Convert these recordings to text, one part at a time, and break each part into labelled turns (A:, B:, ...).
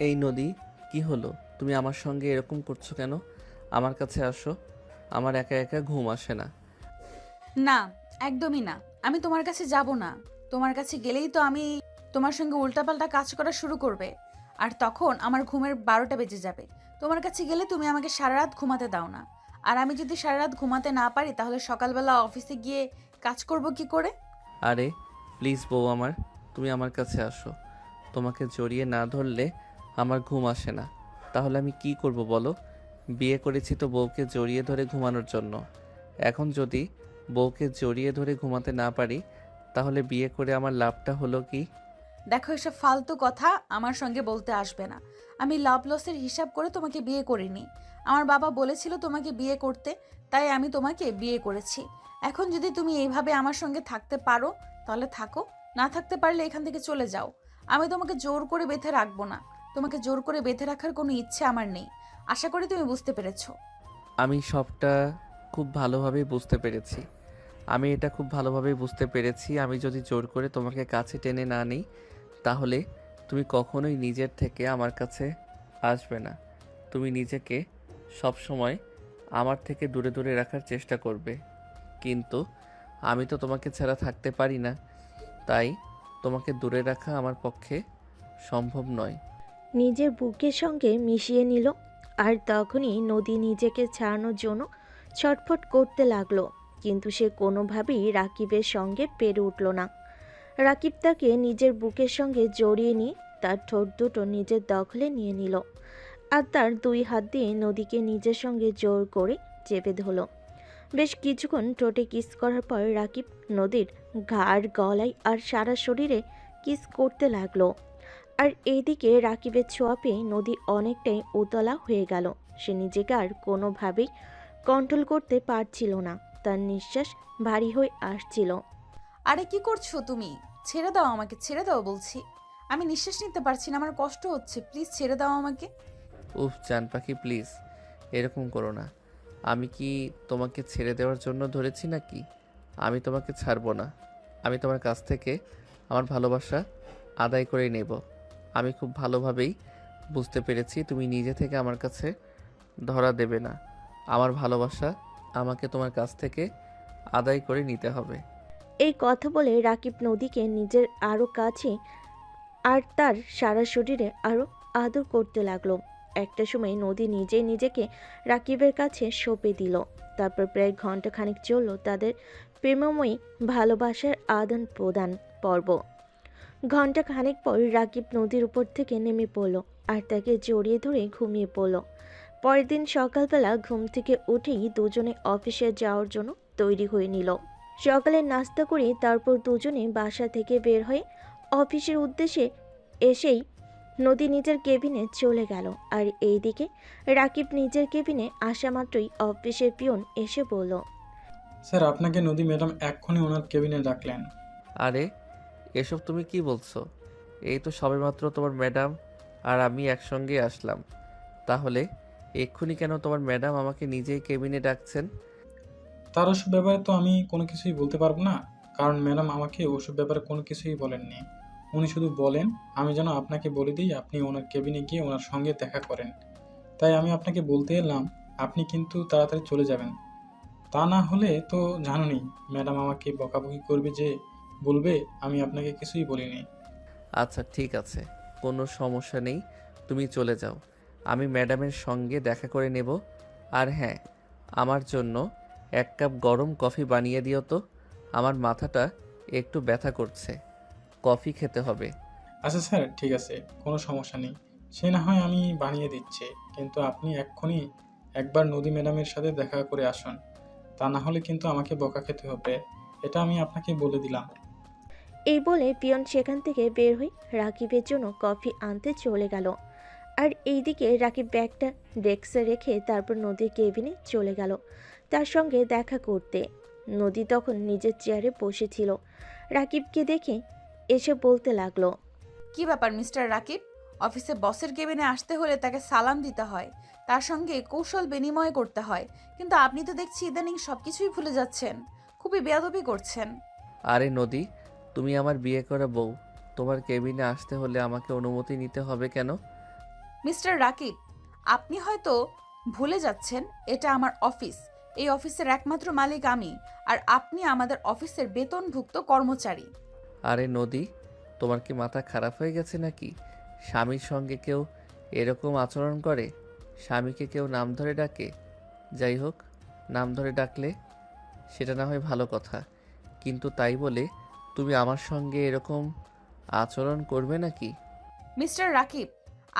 A: এই নদী, কি হলো? তুমি আমার সঙ্গে এরকম করছো কেন? আমার কাছে আসো। আমার একা একা ঘুম আসে না।
B: না, একদমই না। আমি তোমার কাছে যাব না। তোমার কাছে গেলেই তো আমি তোমার সঙ্গে উল্টাপাল্টা কাজ করা শুরু করবে। আর তখন আমার ঘুমের 12টা বেজে যাবে। তোমার কাছে গেলে তুমি আমাকে সারা রাত ঘুমাতে দাও না। আর আমি যদি সারা রাত ঘুমাতে না পারি তাহলে সকালবেলা অফিসে গিয়ে কাজ করব কি করে?
A: আরে প্লিজ বউ আমার, তুমি আমার কাছে আসো। তোমাকে জড়িয়ে না ধরলে আমার ঘুম আসে না। তাহলে আমি কি করব বলো? বিয়ে করেছি তো বউকে জড়িয়ে ধরে ঘুমানোর জন্য। এখন যদি বউকে জড়িয়ে ধরে ঘুমাতে না পারি, তাহলে বিয়ে করে আমার লাভটা হলো কি?
B: দেখো, এসব ফালতু কথা আমার সঙ্গে বলতে আসবে না। আমি লাভ লসের হিসাব করে তোমাকে বিয়ে করিনি। আমার বাবা বলেছিল তোমাকে বিয়ে করতে, তাই আমি তোমাকে বিয়ে করেছি। এখন যদি তুমি এইভাবে আমার সঙ্গে থাকতে পারো তাহলে থাকো, না থাকতে পারলে এখান থেকে চলে যাও। আমি তোমাকে জোর করে বেঁধে রাখবো না। তোমাকে জোর করে বেঁধে রাখার কোনো ইচ্ছে আমার নেই। আশা করি তুমি বুঝতে পেরেছো।
A: আমি সবটা খুব ভালোভাবেই বুঝতে পেরেছি। আমি এটা খুব ভালোভাবেই বুঝতে পেরেছি। আমি যদি জোর করে তোমাকে কাছে টেনে না নিই, তাহলে তুমি কখনোই নিজের থেকে আমার কাছে আসবে না। তুমি নিজেকে সব সময় আমার থেকে দূরে দূরে রাখার চেষ্টা করবে। কিন্তু আমি তো তোমাকে ছাড়া থাকতে পারি না। তাই তোমাকে দূরে রাখা আমার পক্ষে সম্ভব নয়।
C: নিজের বুকের সঙ্গে মিশিয়ে নিল। আর তখনই নদী নিজেকে ছাড়ানোর জন্য ছটফট করতে লাগলো, কিন্তু সে কোনোভাবেই রাকিবের সঙ্গে পেরে উঠল না। রাকিব তাকে নিজের বুকের সঙ্গে জড়িয়ে নিয়ে তার ঠোঁট দুটো নিজের দখলে নিয়ে নিল, আর তার দুই হাত দিয়ে নদীকে নিজের সঙ্গে জোর করে চেপে ধরল। বেশ কিছুক্ষণ ঠোঁটে কিস করার পর রাকিব নদীর ঘাড়, গলায় আর সারা শরীরে কিস করতে লাগলো। আর এইদিকে রাকিবের ছোঁয়া পেয়ে নদী অনেকটাই উতলা হয়ে গেল। সে নিজেকে আর কোনোভাবেই কন্ট্রোল করতে পারছিল না। তার নিঃশ্বাস ভারী হয়ে আসছিল।
B: আরে কি করছো তুমি? ছেড়ে দাও আমাকে, ছেড়ে দাও বলছি। আমি নিঃশ্বাস নিতে পারছি না, আমার কষ্ট হচ্ছে। প্লিজ ছেড়ে দাও আমাকে।
A: উফ জান পাখি, প্লিজ এরকম করো না। আমি কি তোমাকে ছেড়ে দেওয়ার জন্য ধরেছি নাকি? আমি তোমাকে ছাড়বো না। আমি তোমার কাছ থেকে আমার ভালোবাসা আদায় করে নেব। আমি খুব ভালোভাবেই বুঝতে পেরেছি তুমি নিজে থেকে আমার কাছে ধরা দেবে না। আমার ভালোবাসা আমাকে তোমার কাছ থেকে আদায় করে নিতে হবে।
C: এই কথা বলে রাকিব নদীকে নিজের আরও কাছে আর তার সারা শরীরে আরও আদর করতে লাগলো। একটা সময় নদী নিজেই নিজেকে রাকিবের কাছে সঁপে দিল। তারপর প্রায় ঘন্টাখানেক চলল তাদের প্রেমময়ী ভালোবাসার আদান প্রদান পর্ব। ঘন্টা খানেক পর রাকিব নদীর উপর থেকে নেমে পড়ল আর তাকে জড়িয়ে ধরে ঘুমিয়ে পড়ল। পরের দিন সকালবেলা ঘুম থেকে উঠেই দুজনে অফিসে যাওয়ার জন্য তৈরি হয়ে নিল। সকালে নাস্তা করে তারপর দুজনে বাসা থেকে বের হয়ে অফিসের উদ্দেশ্যে এসেই নদী নিজের কেবিনে চলে গেল। আর এইদিকে রাকিব নিজের কেবিনে আসা মাত্রই অফিসের পিয়ন এসে বলল,
D: স্যার, আপনাকে নদী ম্যাডাম এক্ষুনি ওনার কেবিনে ডাকলেন।
A: আরে এসব তুমি কি বলছো? এই তো সবেমাত্র তোমার ম্যাডাম আর আমি একসঙ্গে আসলাম। তাহলে এক্ষুনি কেন তোমার ম্যাডাম আমাকে নিজেই কেবিনে ডাকছেন?
D: তার ওসব ব্যাপারে তো আমি কোনো কিছুই বলতে পারবো না, কারণ ম্যাডাম আমাকে ওসব ব্যাপারে কোনো কিছুই বলেননি। উনি শুধু বলেন আমি যেন আপনাকে বলে দিই আপনি ওনার কেবিনে গিয়ে ওনার সঙ্গে দেখা করেন। তাই আমি আপনাকে বলতে এলাম, আপনি কিন্তু তাড়াতাড়ি চলে যাবেন। তা না হলে তো জানুনি, ম্যাডাম আমাকে বকাবকি করবে, যে বলবে আমি আপনাকে কিছুই বলিনি।
A: আচ্ছা ঠিক আছে, কোনো সমস্যা নেই, তুমি চলে যাও। আমি ম্যাডামের সঙ্গে দেখা করে নেব। আর হ্যাঁ, আমার জন্য 1 কাপ গরম কফি বানিয়ে দিও তো। আমার মাথাটা একটু ব্যথা করছে, কফি খেতে হবে।
D: আচ্ছা স্যার, ঠিক আছে, কোনো সমস্যা নেই। সে না হয় আমি বানিয়ে দিচ্ছি, কিন্তু আপনি এক্ষুনি একবার নদী ম্যাডামের সাথে দেখা করে আসুন। তা না হলে কিন্তু আমাকে বকা খেতে হবে, এটা আমি আপনাকে বলে দিলাম।
C: এই বলে পিয়ন সেখান থেকে বের হয়ে রাকিবের জন্য কফি আনতে চলে গেল। আর এইদিকে রাকিব ব্যাগটা ডেস্কে রেখে তারপর নদীর কেবিনে চলে গেল তার সঙ্গে দেখা করতে। নদী তখন নিজের চেয়ারে বসেছিল। রাকিবকে দেখে এসে বলতে লাগলো,
B: কি ব্যাপার মিস্টার রাকিব? অফিসে বসের কেবিনে আসতে হলে তাকে সালাম দিতে হয়, তার সঙ্গে কৌশল বিনিময় করতে হয়। কিন্তু আপনি তো দেখছি ইদানিং সবকিছুই ভুলে যাচ্ছেন। খুবই বেয়াদবি করছেন।
A: আরে নদী, তুমি আমার বিয়ে করা বউ। তোমার কেবিনে আসতে হলে আমাকে অনুমতি নিতে হবে কেন?
B: মিস্টার রাকিব, আপনি হয়তো ভুলে যাচ্ছেন এটা আমার অফিস। এই অফিসের একমাত্র মালিক আমি, আর আপনি আমাদের অফিসের বেতনভুক্ত কর্মচারী।
A: আরে নদী, তোমার কি মাথা খারাপ হয়ে গেছে নাকি? স্বামীর সঙ্গে কেউ এরকম আচরণ করে? স্বামীকে কেউ নাম ধরে ডাকে? যাই হোক, নাম ধরে ডাকলে সেটা না হয় ভালো কথা, কিন্তু তাই বলে তুমি আমার সঙ্গে এরকম আচরণ করবে নাকি?
B: মিস্টার রাকিব,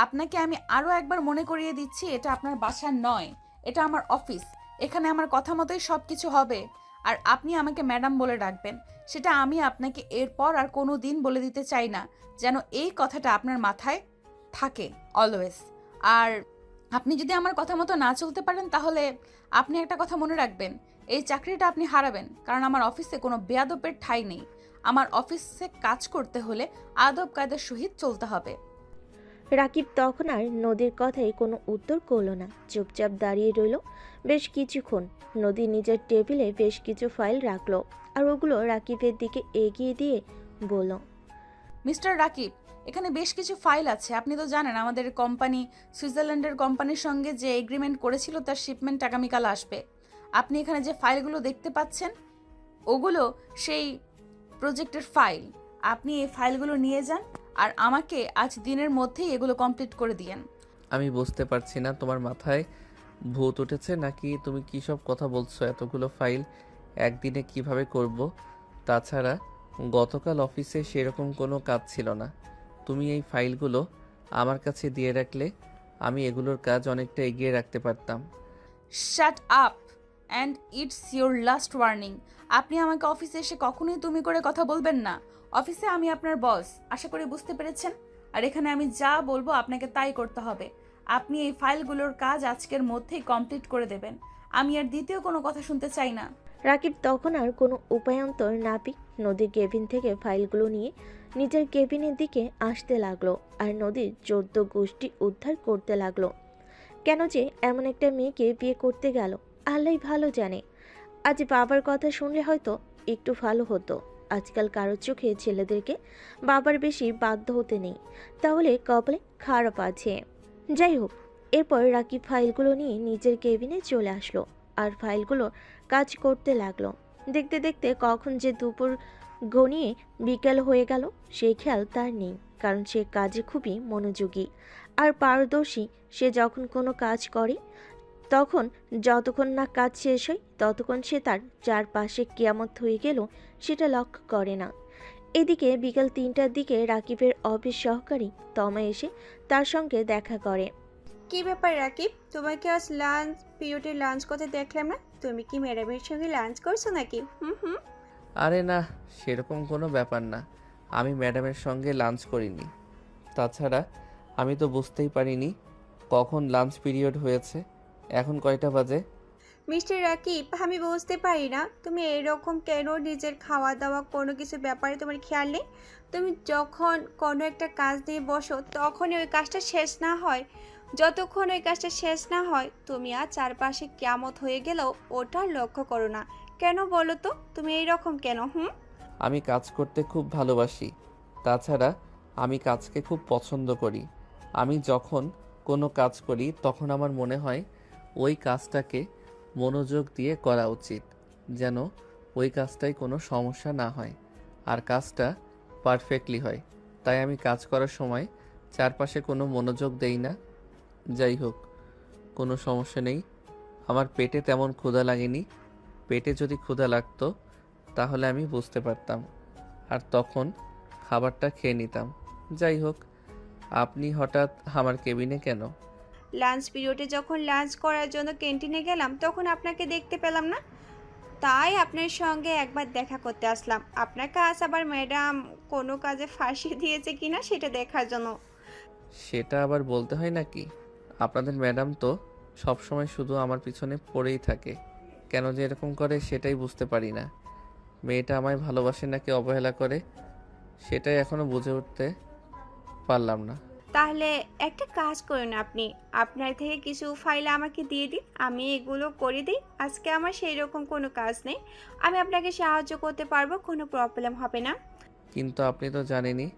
B: আপনাকে আমি আরও একবার মনে করিয়ে দিচ্ছি, এটা আপনার বাসা নয়, এটা আমার অফিস। এখানে আমার কথা মতোই সব কিছু হবে। আর আপনি আমাকে ম্যাডাম বলে ডাকবেন, সেটা আমি আপনাকে এরপর আর কোনো দিন বলে দিতে চাই না, যেন এই কথাটা আপনার মাথায় থাকে অলওয়েজ। আর আপনি যদি আমার কথা মতো না চলতে পারেন, তাহলে আপনি একটা কথা মনে রাখবেন, এই চাকরিটা আপনি হারাবেন, কারণ আমার অফিসে কোনো বেয়াদবের ঠাঁই নেই। আমার অফিসে কাজ করতে হলে আদব কায়দার সহিত চলতে হবে।
C: রাকিব তখন আর নদীর কথায় কোনো উত্তর করলো না, চুপচাপ দাঁড়িয়ে রইল বেশ কিছুক্ষণ। নদী নিজের টেবিলে বেশ কিছু ফাইল রাখলো আর ওগুলো রাকিবের দিকে এগিয়ে দিয়ে বলল,
B: মিস্টার রাকিব, এখানে বেশ কিছু ফাইল আছে। আপনি তো জানেন আমাদের কোম্পানি সুইজারল্যান্ডের কোম্পানির সঙ্গে যে এগ্রিমেন্ট করেছিল তার শিপমেন্ট আগামীকাল আসবে। আপনি এখানে যে ফাইলগুলো দেখতে পাচ্ছেন, ওগুলো সেই প্রজেক্টের ফাইল। আপনি এই ফাইলগুলো নিয়ে যান আর আমাকে আজ দিনের মধ্যেই এগুলো কমপ্লিট করে দিয়েন।
A: আমি বুঝতে পারছি না, তোমার মাথায় ভূত উঠেছে নাকি? তুমি কী সব কথা বলছো? এতগুলো ফাইল একদিনে কিভাবে করব? তাছাড়া গতকাল অফিসে সেরকম কোনো কাজ ছিল না। তুমি এই ফাইলগুলো আমার কাছে দিয়ে রাখলে আমি এগুলোর কাজ অনেকটা এগিয়ে রাখতে পারতাম।
B: Shut up and it's your last warning. আপনি আমাকে অফিসে এসে কখনোই তুমি করে কথা বলবেন না। অফিসে আমি আপনার বস, আশা করি বুঝতে পেরেছেন। আর এখানে আমি যা বলবো আপনাকে তাই করতে হবে। আপনি এই ফাইলগুলোর কাজ আজকের মধ্যেই কমপ্লিট করে দেবেন। আমি আর দ্বিতীয় কোনো কথা শুনতে চাই না।
C: রাকিব তখন আর কোনো উপায়ন্তর না পেয়ে নদীর কেবিন থেকে ফাইলগুলো নিয়ে নিজের কেবিনের দিকে আসতে লাগলো আর নদীর 14 গোষ্ঠী উদ্ধার করতে লাগলো। কেন যে এমন একটা মেয়েকে বিয়ে করতে গেল আল্লাহই ভালো জানে। আজ বাবার কথা শুনলে হয়তো একটু ভালো হতো। আজকাল কারোর চোখে ছেলেদেরকে বাবার বেশি বাধ্য হতে নেই, তাহলে কপালে খারাপ আছে। যাই হোক, এরপর রাকিব ফাইলগুলো নিয়ে নিজের কেবিনে চলে আসলো আর ফাইলগুলো কাজ করতে লাগলো। দেখতে দেখতে কখন যে দুপুর গনিয়ে বিকেল হয়ে গেল সেই খেয়াল তার নেই, কারণ সে কাজে খুবই মনোযোগী আর পারদর্শী। সে যখন কোনো কাজ করে তখন যতক্ষণ না কাজ শেষ হয় ততক্ষণ সে তার চারপাশে কিয়ামত হয়ে গেল সেটা লক্ষ্য করে না। এদিকে বিকেল 3টার দিকে রাকিবের অফিস সহকারী তমা এসে তার সঙ্গে দেখা করে।
E: কি ব্যাপার রাকিব, তোমাকে আজ লাঞ্চ পিরিয়ডে লাঞ্চ করতে দেখলাম না। তুমি কি ম্যাডামের সঙ্গে লাঞ্চ করছো নাকি? হুম।
A: আরে না, সেরকম কোনো ব্যাপার না। আমি ম্যাডামের সঙ্গে লাঞ্চ করিনি। তাছাড়া আমি তো বুঝতেই পারিনি কখন লাঞ্চ পিরিয়ড হয়েছে। এখন কয়টা বাজে?
E: মিস্টার রাকিব, আমি বুঝতে পারি না তুমি এরকম কেন। নিজের খাওয়া দাওয়া কোনো কিছু ব্যাপারে তোমার খেয়াল নেই। তুমি যখন কোনো একটা কাজ নিয়ে বসো তখনই ওই কাজটা শেষ না হয়। যতক্ষণ ওই কাজটা শেষ না হয় তুমি আর চারপাশে কিয়ামত হয়ে গেলেও ওটা লক্ষ্য করো না। কেন বলো তো, তুমি এইরকম কেন?
A: আমি কাজ করতে খুব ভালোবাসি। তাছাড়া আমি কাজকে খুব পছন্দ করি। আমি যখন কোনো কাজ করি তখন আমার মনে হয় ওই কাজটাকে মনোযোগ দিয়ে করা উচিত, যেন ওই কাজটায় কোনো সমস্যা না হয় আর কাজটা পারফেক্টলি হয়। তাই আমি কাজ করার সময় চারপাশে কোনো মনোযোগ দেই না। যাই হোক, কোনো সমস্যা নেই। আমার পেটে তেমন ক্ষুধা লাগেনি। পেটে যদি ক্ষুধা লাগতো তাহলে আমি বুঝতে পারতাম আর তখন খাবারটা খেয়ে নিতাম। যাই হোক, আপনি হঠাৎ আমার কেবিনে কেন?
E: লাঞ্চ পিরিয়ডে যখন লাঞ্চ করার জন্য ক্যান্টিনে গেলাম তখন আপনাকে দেখতে পেলাম না, তাই আপনার সঙ্গে একবার দেখা করতে আসলাম। আপনার কাজ আবার ম্যাডাম কোনো কাজে ফাঁসিয়ে দিয়েছে কিনা সেটা দেখার জন্য।
A: সেটা আবার বলতে হয় নাকি? আপনাদের ম্যাডাম তো সব সময় শুধু আমার পিছনে পড়েই থাকে। কেন যে এরকম করে সেটাই বুঝতে পারি না। মেয়েটা আমায় ভালোবাসে নাকি অবহেলা করে, সেটাই এখনো বুঝে উঠতে পারলাম না।
E: তাহলে একটা কাজ করুন, আপনি আপনার থেকে কিছু ফাইল আমাকে দিয়ে দিন, আমি এগুলো করে দিই। আজকে আমার সেই রকম কোনো কাজ নেই, আমি আপনাকে সাহায্য করতে পারবো, কোনো প্রবলেম হবে না।
A: কিন্তু আপনি তো জানেনই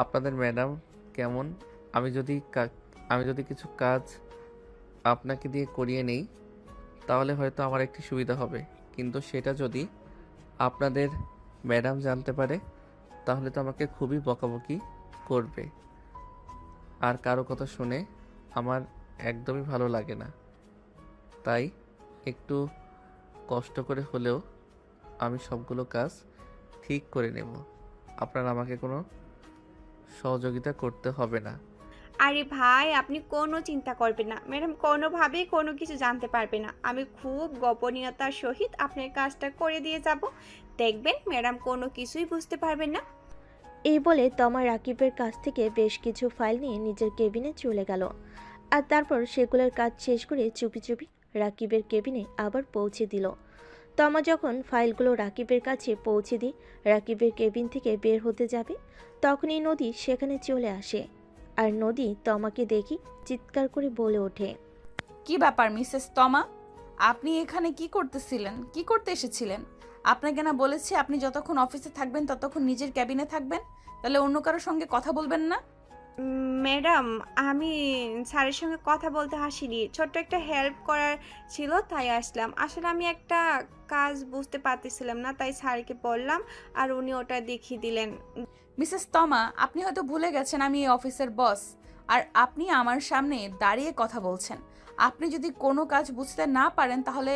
A: আপনাদের ম্যাডাম কেমন। আমি যদি আমি যদি কিছু কাজ আপনাকে দিয়ে করিয়ে নেই তাহলে হয়তো আমার একটি সুবিধা হবে, কিন্তু সেটা যদি আপনাদের ম্যাডাম জানতে পারে তাহলে তো আমাকে খুবই বকাবকি করবে। আর কারো কথা শুনে আমার একদমই ভালো লাগে না। তাই একটু কষ্ট করে হলেও আমি সবগুলো কাজ ঠিক করে নেব। আপনার আমাকে কোনো সহযোগিতা করতে হবে না।
E: আরে ভাই, আপনি কোনো চিন্তা করবেন না, ম্যাডাম কোনোভাবেই কোনো কিছু জানতে পারবে না। আমি খুব গোপনীয়তার সহিত আপনার কাজটা করে দিয়ে যাব, দেখবেন ম্যাডাম কোনো কিছুই বুঝতে পারবেন না।
C: এই বলে তমা রাকিবের কাছ থেকে বেশ কিছু ফাইল নিয়ে নিজের কেবিনে চলে গেল। আর তারপর সেগুলোর কাজ শেষ করে চুপি চুপি রাকিবের কেবিনে আবার পৌঁছে দিল। তমা যখন ফাইলগুলো রাকিবের কাছে পৌঁছে দিয়ে রাকিবের কেবিন থেকে বের হতে যাবে, তখনই নদী সেখানে চলে আসে। আর নদী তমাকে দেখি চিৎকার করে বলে ওঠে,
B: কি ব্যাপার মিসেস তমা, আপনি এখানে কি করতেছিলেন, কি করতে এসেছিলেন? আপনাকে না বলেছি আপনি যতক্ষণ অফিসে থাকবেন ততক্ষণ নিজের ক্যাবিনে থাকবেন, তাহলে অন্য কারোর সঙ্গে কথা বলবেন না?
E: ম্যাডাম, আমি স্যারের সঙ্গে কথা বলতে আসিনি, ছোট্ট একটা হেল্প করার ছিল তাই আসলাম। আসলে আমি একটা কাজ বুঝতে পারতেছিলাম না, তাই স্যারকে বললাম আর উনি ওটা দেখিয়ে দিলেন।
B: মিসেস তমা, আপনি হয়তো ভুলে গেছেন আমি এই অফিসের বস, আর আপনি আমার সামনে দাঁড়িয়ে কথা বলছেন। আপনি যদি কোনো কাজ বুঝতে না পারেন তাহলে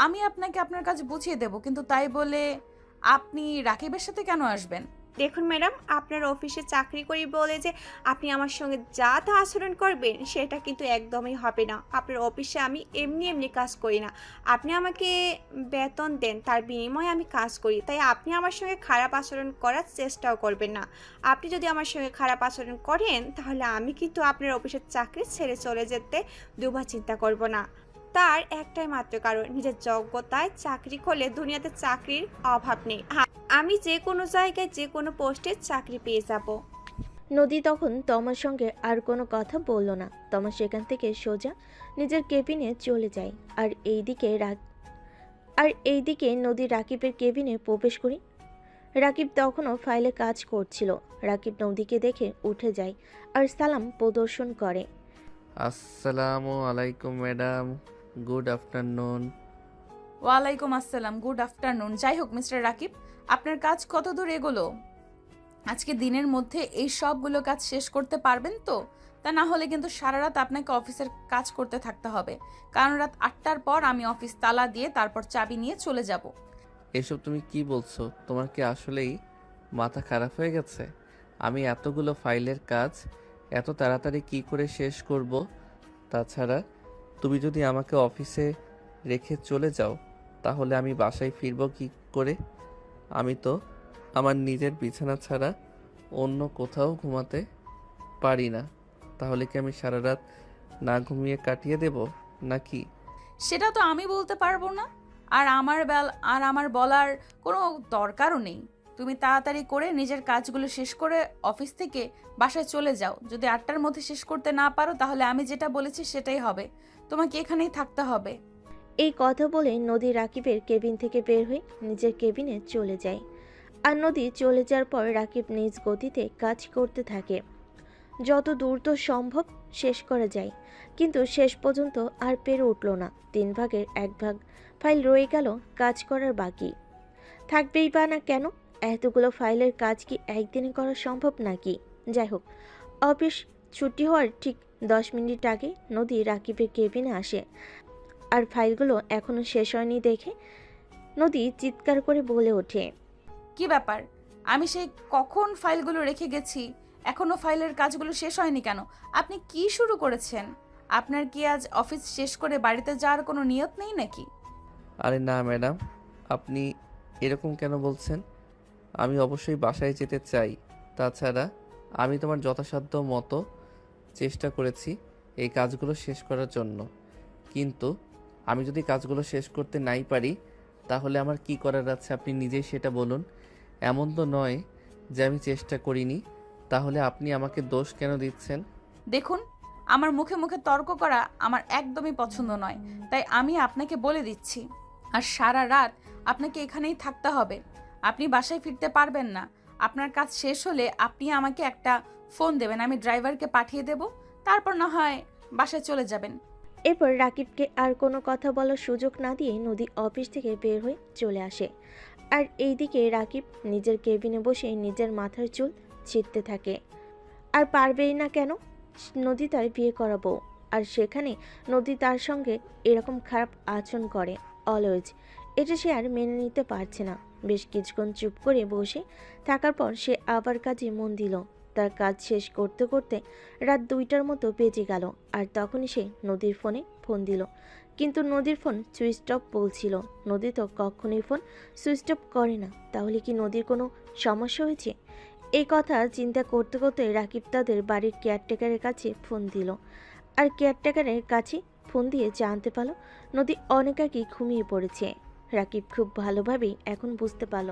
B: আমি আপনাকে আপনার কাজ বুঝিয়ে দেব, কিন্তু তাই বলে আপনি রাকিবের সাথে কেন আসবেন?
E: দেখুন ম্যাডাম, আপনার অফিসে চাকরি করি বলে যে আপনি আমার সঙ্গে যা তা আচরণ করবেন সেটা কিন্তু একদমই হবে না। আপনার অফিসে আমি এমনি এমনি কাজ করি না, আপনি আমাকে বেতন দেন, তার বিনিময়ে আমি কাজ করি। তাই আপনি আমার সঙ্গে খারাপ আচরণ করার চেষ্টাও করবেন না। আপনি যদি আমার সঙ্গে খারাপ আচরণ করেন তাহলে আমি কিন্তু আপনার অফিসের চাকরি ছেড়ে চলে যেতে দুবার চিন্তা করব না। তার একটাই মাত্র কারণ, নিজের যোগ্যতায় চাকরি করলে দুনিয়াতে চাকরির অভাব নেই। আমি যে কোনো জায়গায় যে কোনো পোস্টে চাকরি পেয়ে যাব।
C: নদী তখন তমার সঙ্গে আর কোনো কথা বলল না। তমা সেখান থেকে সোজা নিজের কেবিনে চলে যায়। আর এইদিকে নদী রাকিবের কেবিনে প্রবেশ করি। রাকিব তখনও ফাইলে কাজ করছিল। রাকিব নদীকে দেখে উঠে যায় আর সালাম প্রদর্শন করে।
A: আসসালামু আলাইকুম ম্যাডাম, গুড আফটারনুন।
B: ওয়ালাইকুম আসসালাম, গুড আফটারনুন। যাই হোক মিস্টার রাকিব, আপনার কাজ কত দূর এগোলো? আজকে দিনের মধ্যে এই সবগুলো কাজ শেষ করতে পারবেন তো? তা না হলে কিন্তু সারা রাত আপনাকে অফিসের কাজ করতে থাকতে হবে, কারণ রাত 8টার পর আমি অফিস তালা দিয়ে তারপর চাবি নিয়ে চলে যাব।
A: এসব তুমি কি বলছো? তোমার কি আসলেই মাথা খারাপ হয়ে গেছে? আমি এতগুলো ফাইলের কাজ এত তাড়াতাড়ি কি করে শেষ করব? তাছাড়া তুমি যদি আমাকে অফিসে রেখে চলে যাও তাহলে আমি বাসায় ফিরবো কি করে? আমি তো আমার নিজের বিছানা ছাড়া অন্য কোথাও ঘুমাতে পারি না। তাহলে কি আমি সারা রাত না ঘুমিয়ে কাটিয়ে দেব নাকি?
B: সেটা তো আমি বলতে পারবো না, আর আমার বলার কোনো দরকারও নেই। তুমি তাড়াতাড়ি করে নিজের কাজগুলো শেষ করে অফিস থেকে বাসায় চলে যাও। যদি 8টার মধ্যে শেষ করতে না পারো তাহলে আমি যেটা বলেছি সেটাই হবে, তোমাকে এখানেই থাকতে হবে।
C: এই কথা বলে নদী রাকিবের কেবিন থেকে বের হয়ে নিজের কেবিনে চলে যায়। আর নদী চলে যাওয়ার পর রাকিব নিজ গতিতে কাজ করতে থাকে। যত দ্রুত সম্ভব শেষ করা যায়, কিন্তু শেষ পর্যন্ত আর পেরে উঠল না। 3 ভাগের 1 ভাগ ফাইল রয়ে গেল কাজ করার বাকি। থাকবেই বা না কেন, এতগুলো ফাইলের কাজ কি একদিনে করা সম্ভব নাকি? যাই হোক, অফিস ছুটি হওয়ার ঠিক 10 মিনিট আগে নদী রাকিবের কেবিনে আসে। আর ফাইলগুলো এখনো শেষ হয়নি দেখে নদী চিৎকার করে বলে ওঠে,
B: কি ব্যাপার? আমি সেই কখন ফাইলগুলো রেখে গেছি, এখনো ফাইলের কাজগুলো শেষ হয়নি কেন? আপনি কি শুরু করেছেন? আপনার কি আজ অফিস শেষ করে বাড়িতে যাওয়ার কোনো নিয়ত নেই নাকি?
A: আরে না ম্যাডাম, আপনি এরকম কেন বলছেন? আমি অবশ্যই বাসায় যেতে চাই। তাছাড়া আমি তোমার যথাসাধ্য মতো চেষ্টা করেছি এই কাজগুলো শেষ করার জন্য, কিন্তু আমি যদি কাজগুলো শেষ করতে নাই পারি তাহলে আমার কি করার আছে আপনি নিজেই সেটা বলুন। এমন তো নয় যে আমি চেষ্টা করিনি, তাহলে আপনি আমাকে দোষ কেন দিচ্ছেন?
B: দেখুন, আমার মুখে মুখে তর্ক করা আমার একদমই পছন্দ নয়, তাই আমি আপনাকে বলে দিচ্ছি। আর সারা রাত আপনাকে এখানেই থাকতে হবে, আপনি বাসায় ফিরতে পারবেন না। আপনার কাজ শেষ হলে আপনি আমাকে একটা ফোন দেবেন, আমি ড্রাইভারকে পাঠিয়ে দেব, তারপর না হয় বাসায় চলে যাবেন।
C: এরপর রাকিবকে আর কোনো কথা বলার সুযোগ না দিয়ে নদী অফিস থেকে বের হয়ে চলে আসে। আর এইদিকে রাকিব নিজের কেবিনে বসে নিজের মাথার চুল ছিঁড়তে থাকে। আর পারবেই না কেন, নদী তার বিয়ে করাবো, আর সেখানে নদী তার সঙ্গে এরকম খারাপ আচরণ করে অলওয়েজ, এটা সে আর মেনে নিতে পারছে না। বেশ কিছুক্ষণ চুপ করে বসে থাকার পর সে আবার কাজে মন দিল। তার কাজ শেষ করতে করতে রাত 2টার মতো বেজে গেল। আর তখনই সে নদীর ফোনে ফোন দিল, কিন্তু নদীর ফোন সুইচ অফ বলছিল। নদী তো কখনোই ফোন সুইচ অফ করে না, তাহলে কি নদীর কোনো সমস্যা হয়েছে? এই কথা চিন্তা করতে করতে রাকিব তাদের বাড়ির কেয়ারটেকারের কাছে ফোন দিল। আর কেয়ারটেকারের কাছে ফোন দিয়ে জানতে পারল নদী অনেক আগে ঘুমিয়ে পড়েছে। রাকিব খুব ভালোভাবেই এখন বুঝতে পারল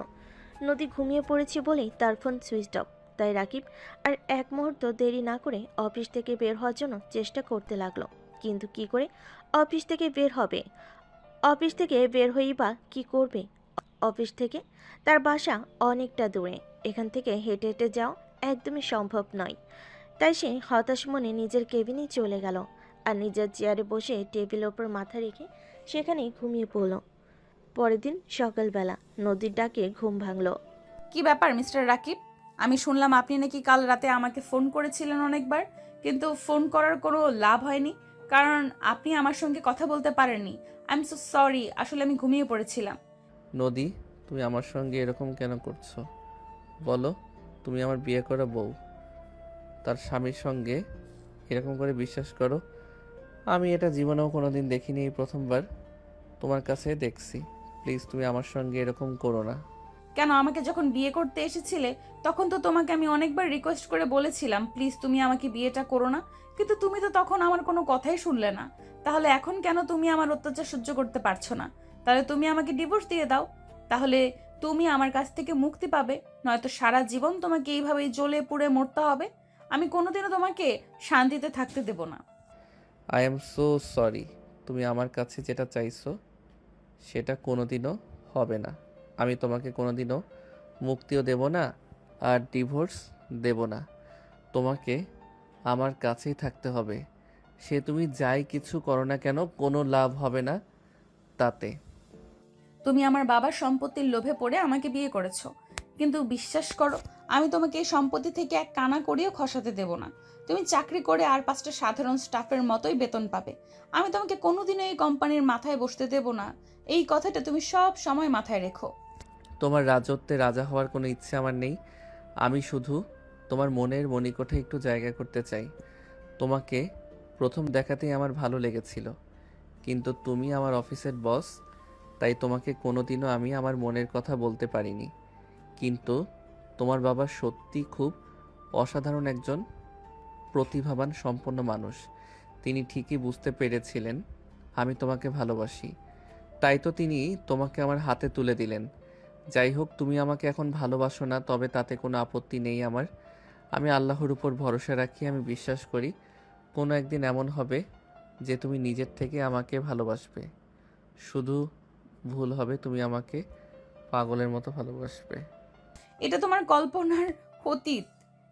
C: নদী ঘুমিয়ে পড়েছে বলেই তার ফোন সুইচ অফ। তাই রাকিব আর এক মুহূর্ত দেরি না করে অফিস থেকে বের হওয়ার জন্য চেষ্টা করতে লাগলো। কিন্তু কি করে অফিস থেকে বের হবে? অফিস থেকে বের হয়েই বা কী করবে? অফিস থেকে তার বাসা অনেকটা দূরে, এখান থেকে হেঁটে হেঁটে যাওয়া একদমই সম্ভব নয়। তাই সে হতাশ মনে নিজের কেবিনে চলে গেল আর নিজের চেয়ারে বসে টেবিলের ওপর মাথা রেখে সেখানেই ঘুমিয়ে পড়ল। পরের দিন সকালবেলা নদীর ডাকে ঘুম ভাঙল।
B: কি ব্যাপার মিস্টার রাকিব? আমি শুনলাম আপনি নাকি কাল রাতে আমাকে ফোন করেছিলেন অনেকবার, কিন্তু ফোন করার কোনো লাভ হয়নি, কারণ আপনি আমার সঙ্গে কথা বলতে পারেননি। আই এম সো সরি, আসলে আমি ঘুমিয়ে পড়েছিলাম।
A: নদী, তুমি আমার সঙ্গে এরকম কেন করছো বলো? তুমি আমার বিয়ে করা বউ, তার স্বামীর সঙ্গে এরকম করে বিশ্বাস করো? আমি এটা জীবনেও কোনোদিন দেখিনি, এই প্রথমবার তোমার কাছে দেখছি। প্লিজ তুমি আমার সঙ্গে এরকম করো না।
B: কেন, আমাকে যখন বিয়ে করতে এসেছিলে তখন তো তোমাকে আমি অনেকবার রিকোয়েস্ট করে বলেছিলাম প্লিজ তুমি আমাকে বিয়েটা করো না, কিন্তু তুমি তো তখন আমার কোনো কথাই শুনলে না। তাহলে এখন কেন তুমি আমার অত্যাচার সহ্য করতে পারছো না? তাহলে তুমি আমাকে ডিভোর্স দিয়ে দাও, তাহলে তুমি আমার কাছ থেকে মুক্তি পাবে। নয়তো সারা জীবন তোমাকে এইভাবেই জ্বলে পুড়ে মরতে হবে। আমি কোনোদিনও তোমাকে শান্তিতে থাকতে দেব না।
A: I am so sorry. তুমি আমার কাছে যেটা চাইছো সেটা কোনোদিনও হবে না। আমি তোমাকে কোনোদিনও মুক্তিও দেব না আর ডিভোর্স দেব না। তোমাকে আমার কাছেই থাকতে হবে। সে তুমি যাই কিছু করো না কেন, কোনো লাভ হবে না তাতে।
B: তুমি আমার বাবার সম্পত্তির লোভে পড়ে আমাকে বিয়ে করেছো, কিন্তু বিশ্বাস করো আমি তোমাকে এই সম্পত্তি থেকে এক কানা করিও খসাতে দেব না। তুমি চাকরি করে আর 5টা সাধারণ স্টাফের মতোই বেতন পাবে। আমি তোমাকে কোনোদিনও এই কোম্পানির মাথায় বসতে দেব না। এই কথাটা তুমি সব সময় মাথায় রেখো।
A: তোমার রাজত্বে রাজা হওয়ার কোনো ইচ্ছে আমার নেই। আমি শুধু তোমার মনের মণিকোঠে একটু জায়গা করতে চাই। তোমাকে প্রথম দেখাতেই আমার ভালো লেগেছিল, কিন্তু তুমি আমার অফিসের বস, তাই তোমাকে কোনোদিনও আমি আমার মনের কথা বলতে পারিনি। কিন্তু তোমার বাবা সত্যি খুব অসাধারণ একজন প্রতিভাবান সম্পন্ন মানুষ। তিনি ঠিকই বুঝতে পেরেছিলেন আমি তোমাকে ভালোবাসি, তাই তো তিনি তোমাকে আমার হাতে তুলে দিলেন। যাই হোক, তুমি আমাকে এখন ভালোবাসো না, তবে তাতে কোনো আপত্তি নেই আমার। আমি আল্লাহর উপর ভরসা রাখি। আমি বিশ্বাস করি কোনো একদিন এমন হবে যে তুমি নিজের থেকে আমাকে ভালোবাসবে। শুধু ভুল হবে, তুমি আমাকে পাগলের মতো ভালোবাসবে।
B: এটা তোমার কল্পনার অতীত,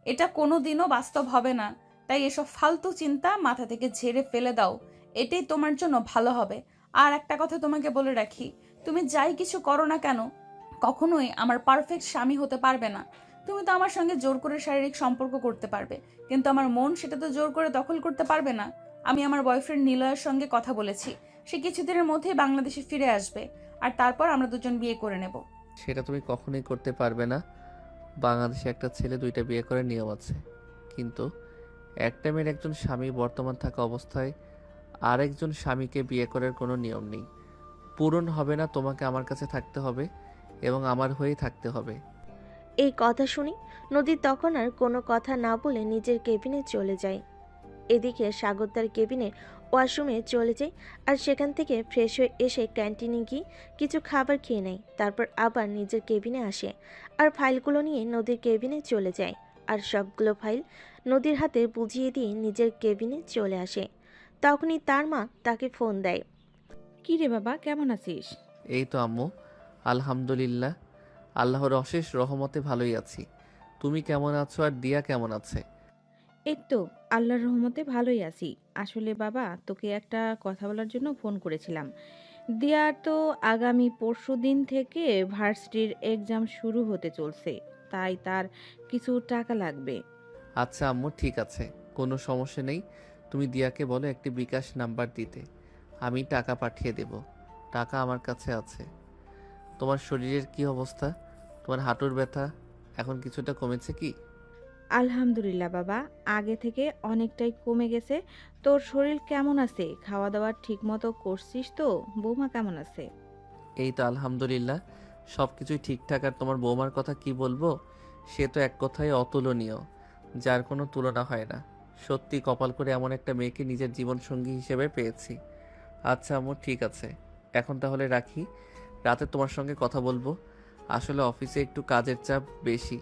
B: এটা কোনোদিনও বাস্তব হবে না। তাই এসব ফালতু চিন্তা মাথা থেকে ঝেড়ে ফেলে দাও, এটাই তোমার জন্য ভালো হবে। আর একটা কথা তোমাকে বলে রাখি, তুমি যাই কিছু করো না কেন কখনোই আমার পারফেক্ট স্বামী হতে পারবে না। তুমি তো আমার সঙ্গে জোর করে শারীরিক সম্পর্ক করতে পারবে, কিন্তু আমার মন সেটা তো জোর করে দখল করতে পারবে না। আমি আমার বয়ফ্রেন্ড নিলয়ের সঙ্গে কথা বলেছি, সে কিছুদিনের মধ্যেই বাংলাদেশে ফিরে আসবে, আর তারপর আমরা দুজন বিয়ে করে নেব।
A: সেটা তুমি কখনোই করতে পারবে না। বাংলাদেশে একটা ছেলে 2টা বিয়ে করার নিয়ম আছে, কিন্তু একটা মেয়ের একজন স্বামী বর্তমান থাকা অবস্থায় আরেকজন স্বামীকে বিয়ে করার কোনো নিয়ম নেই। পূরণ হবে না। তোমাকে আমার কাছে থাকতে হবে এবং আমার হয়েই থাকতে হবে।
C: এই কথা শুনি নদী তখন আর কোনো কথা না বলে নিজের কেবিনে চলে যায়। এদিকে সাগর তার কেবিনে ওয়াশরুমে চলে যায় আর সেখান থেকে ফ্রেশ হয়ে এসে ক্যান্টিনে গিয়ে কিছু খাবার খেয়ে নেয়। তারপর আবার নিজের কেবিনে আসে আর ফাইলগুলো নিয়ে নদীর কেবিনে চলে যায় আর সবগুলো ফাইল নদীর হাতে বুঝিয়ে দিয়ে নিজের কেবিনে চলে আসে। তখনই তার মা তাকে ফোন দেয়।
F: কি রে বাবা, কেমন আছিস?
A: এই তো আম্মু, আলহামদুলিল্লাহ, আল্লাহর অশেষ রহমতে ভালোই আছি। তুমি কেমন আছো আর দিয়া কেমন আছে?
F: এই তো আল্লাহর রহমতে ভালোই আছি। আসলে বাবা তোকে একটা কথা বলার জন্য ফোন করেছিলাম। দিয়ার তো আগামী পরশুদিন থেকে ভার্সিটির এক্সাম শুরু হতে চলছে। তাই তার কিছু টাকা লাগবে।
A: আচ্ছা আম্মু, ঠিক আছে, কোনো সমস্যা নেই। তুমি দিয়াকে বলো একটি বিকাশ নাম্বার দিতে, আমি টাকা পাঠিয়ে দেব। টাকা আমার কাছে আছে। তোমার শরীরের কি অবস্থা? তোমার হাঁটুর ব্যথা এখন কিছুটা কমেছে কি?
F: আলহামদুলিল্লাহ বাবা, আগে থেকে অনেকটাই কমে গেছে। তোর শরীর কেমন আছে? খাওয়া দাওয়া ঠিক মতো করছিস তো? বৌমা কেমন আছে?
A: এই তো আলহামদুলিল্লাহ, সব কিছুই ঠিকঠাক। আর তোমার বৌমার কথা কি বলবো, সে তো এক কথায় অতুলনীয়, যার কোনো তুলনা হয় না। সত্যি কপাল করে এমন একটা মেয়েকে নিজের জীবনসঙ্গী হিসেবে পেয়েছি। আচ্ছা আম্মু, ঠিক আছে, এখন তাহলে রাখি। রাতে তোমার সঙ্গে কথা বলবো। আসলে অফিসে একটু কাজের চাপ বেশি।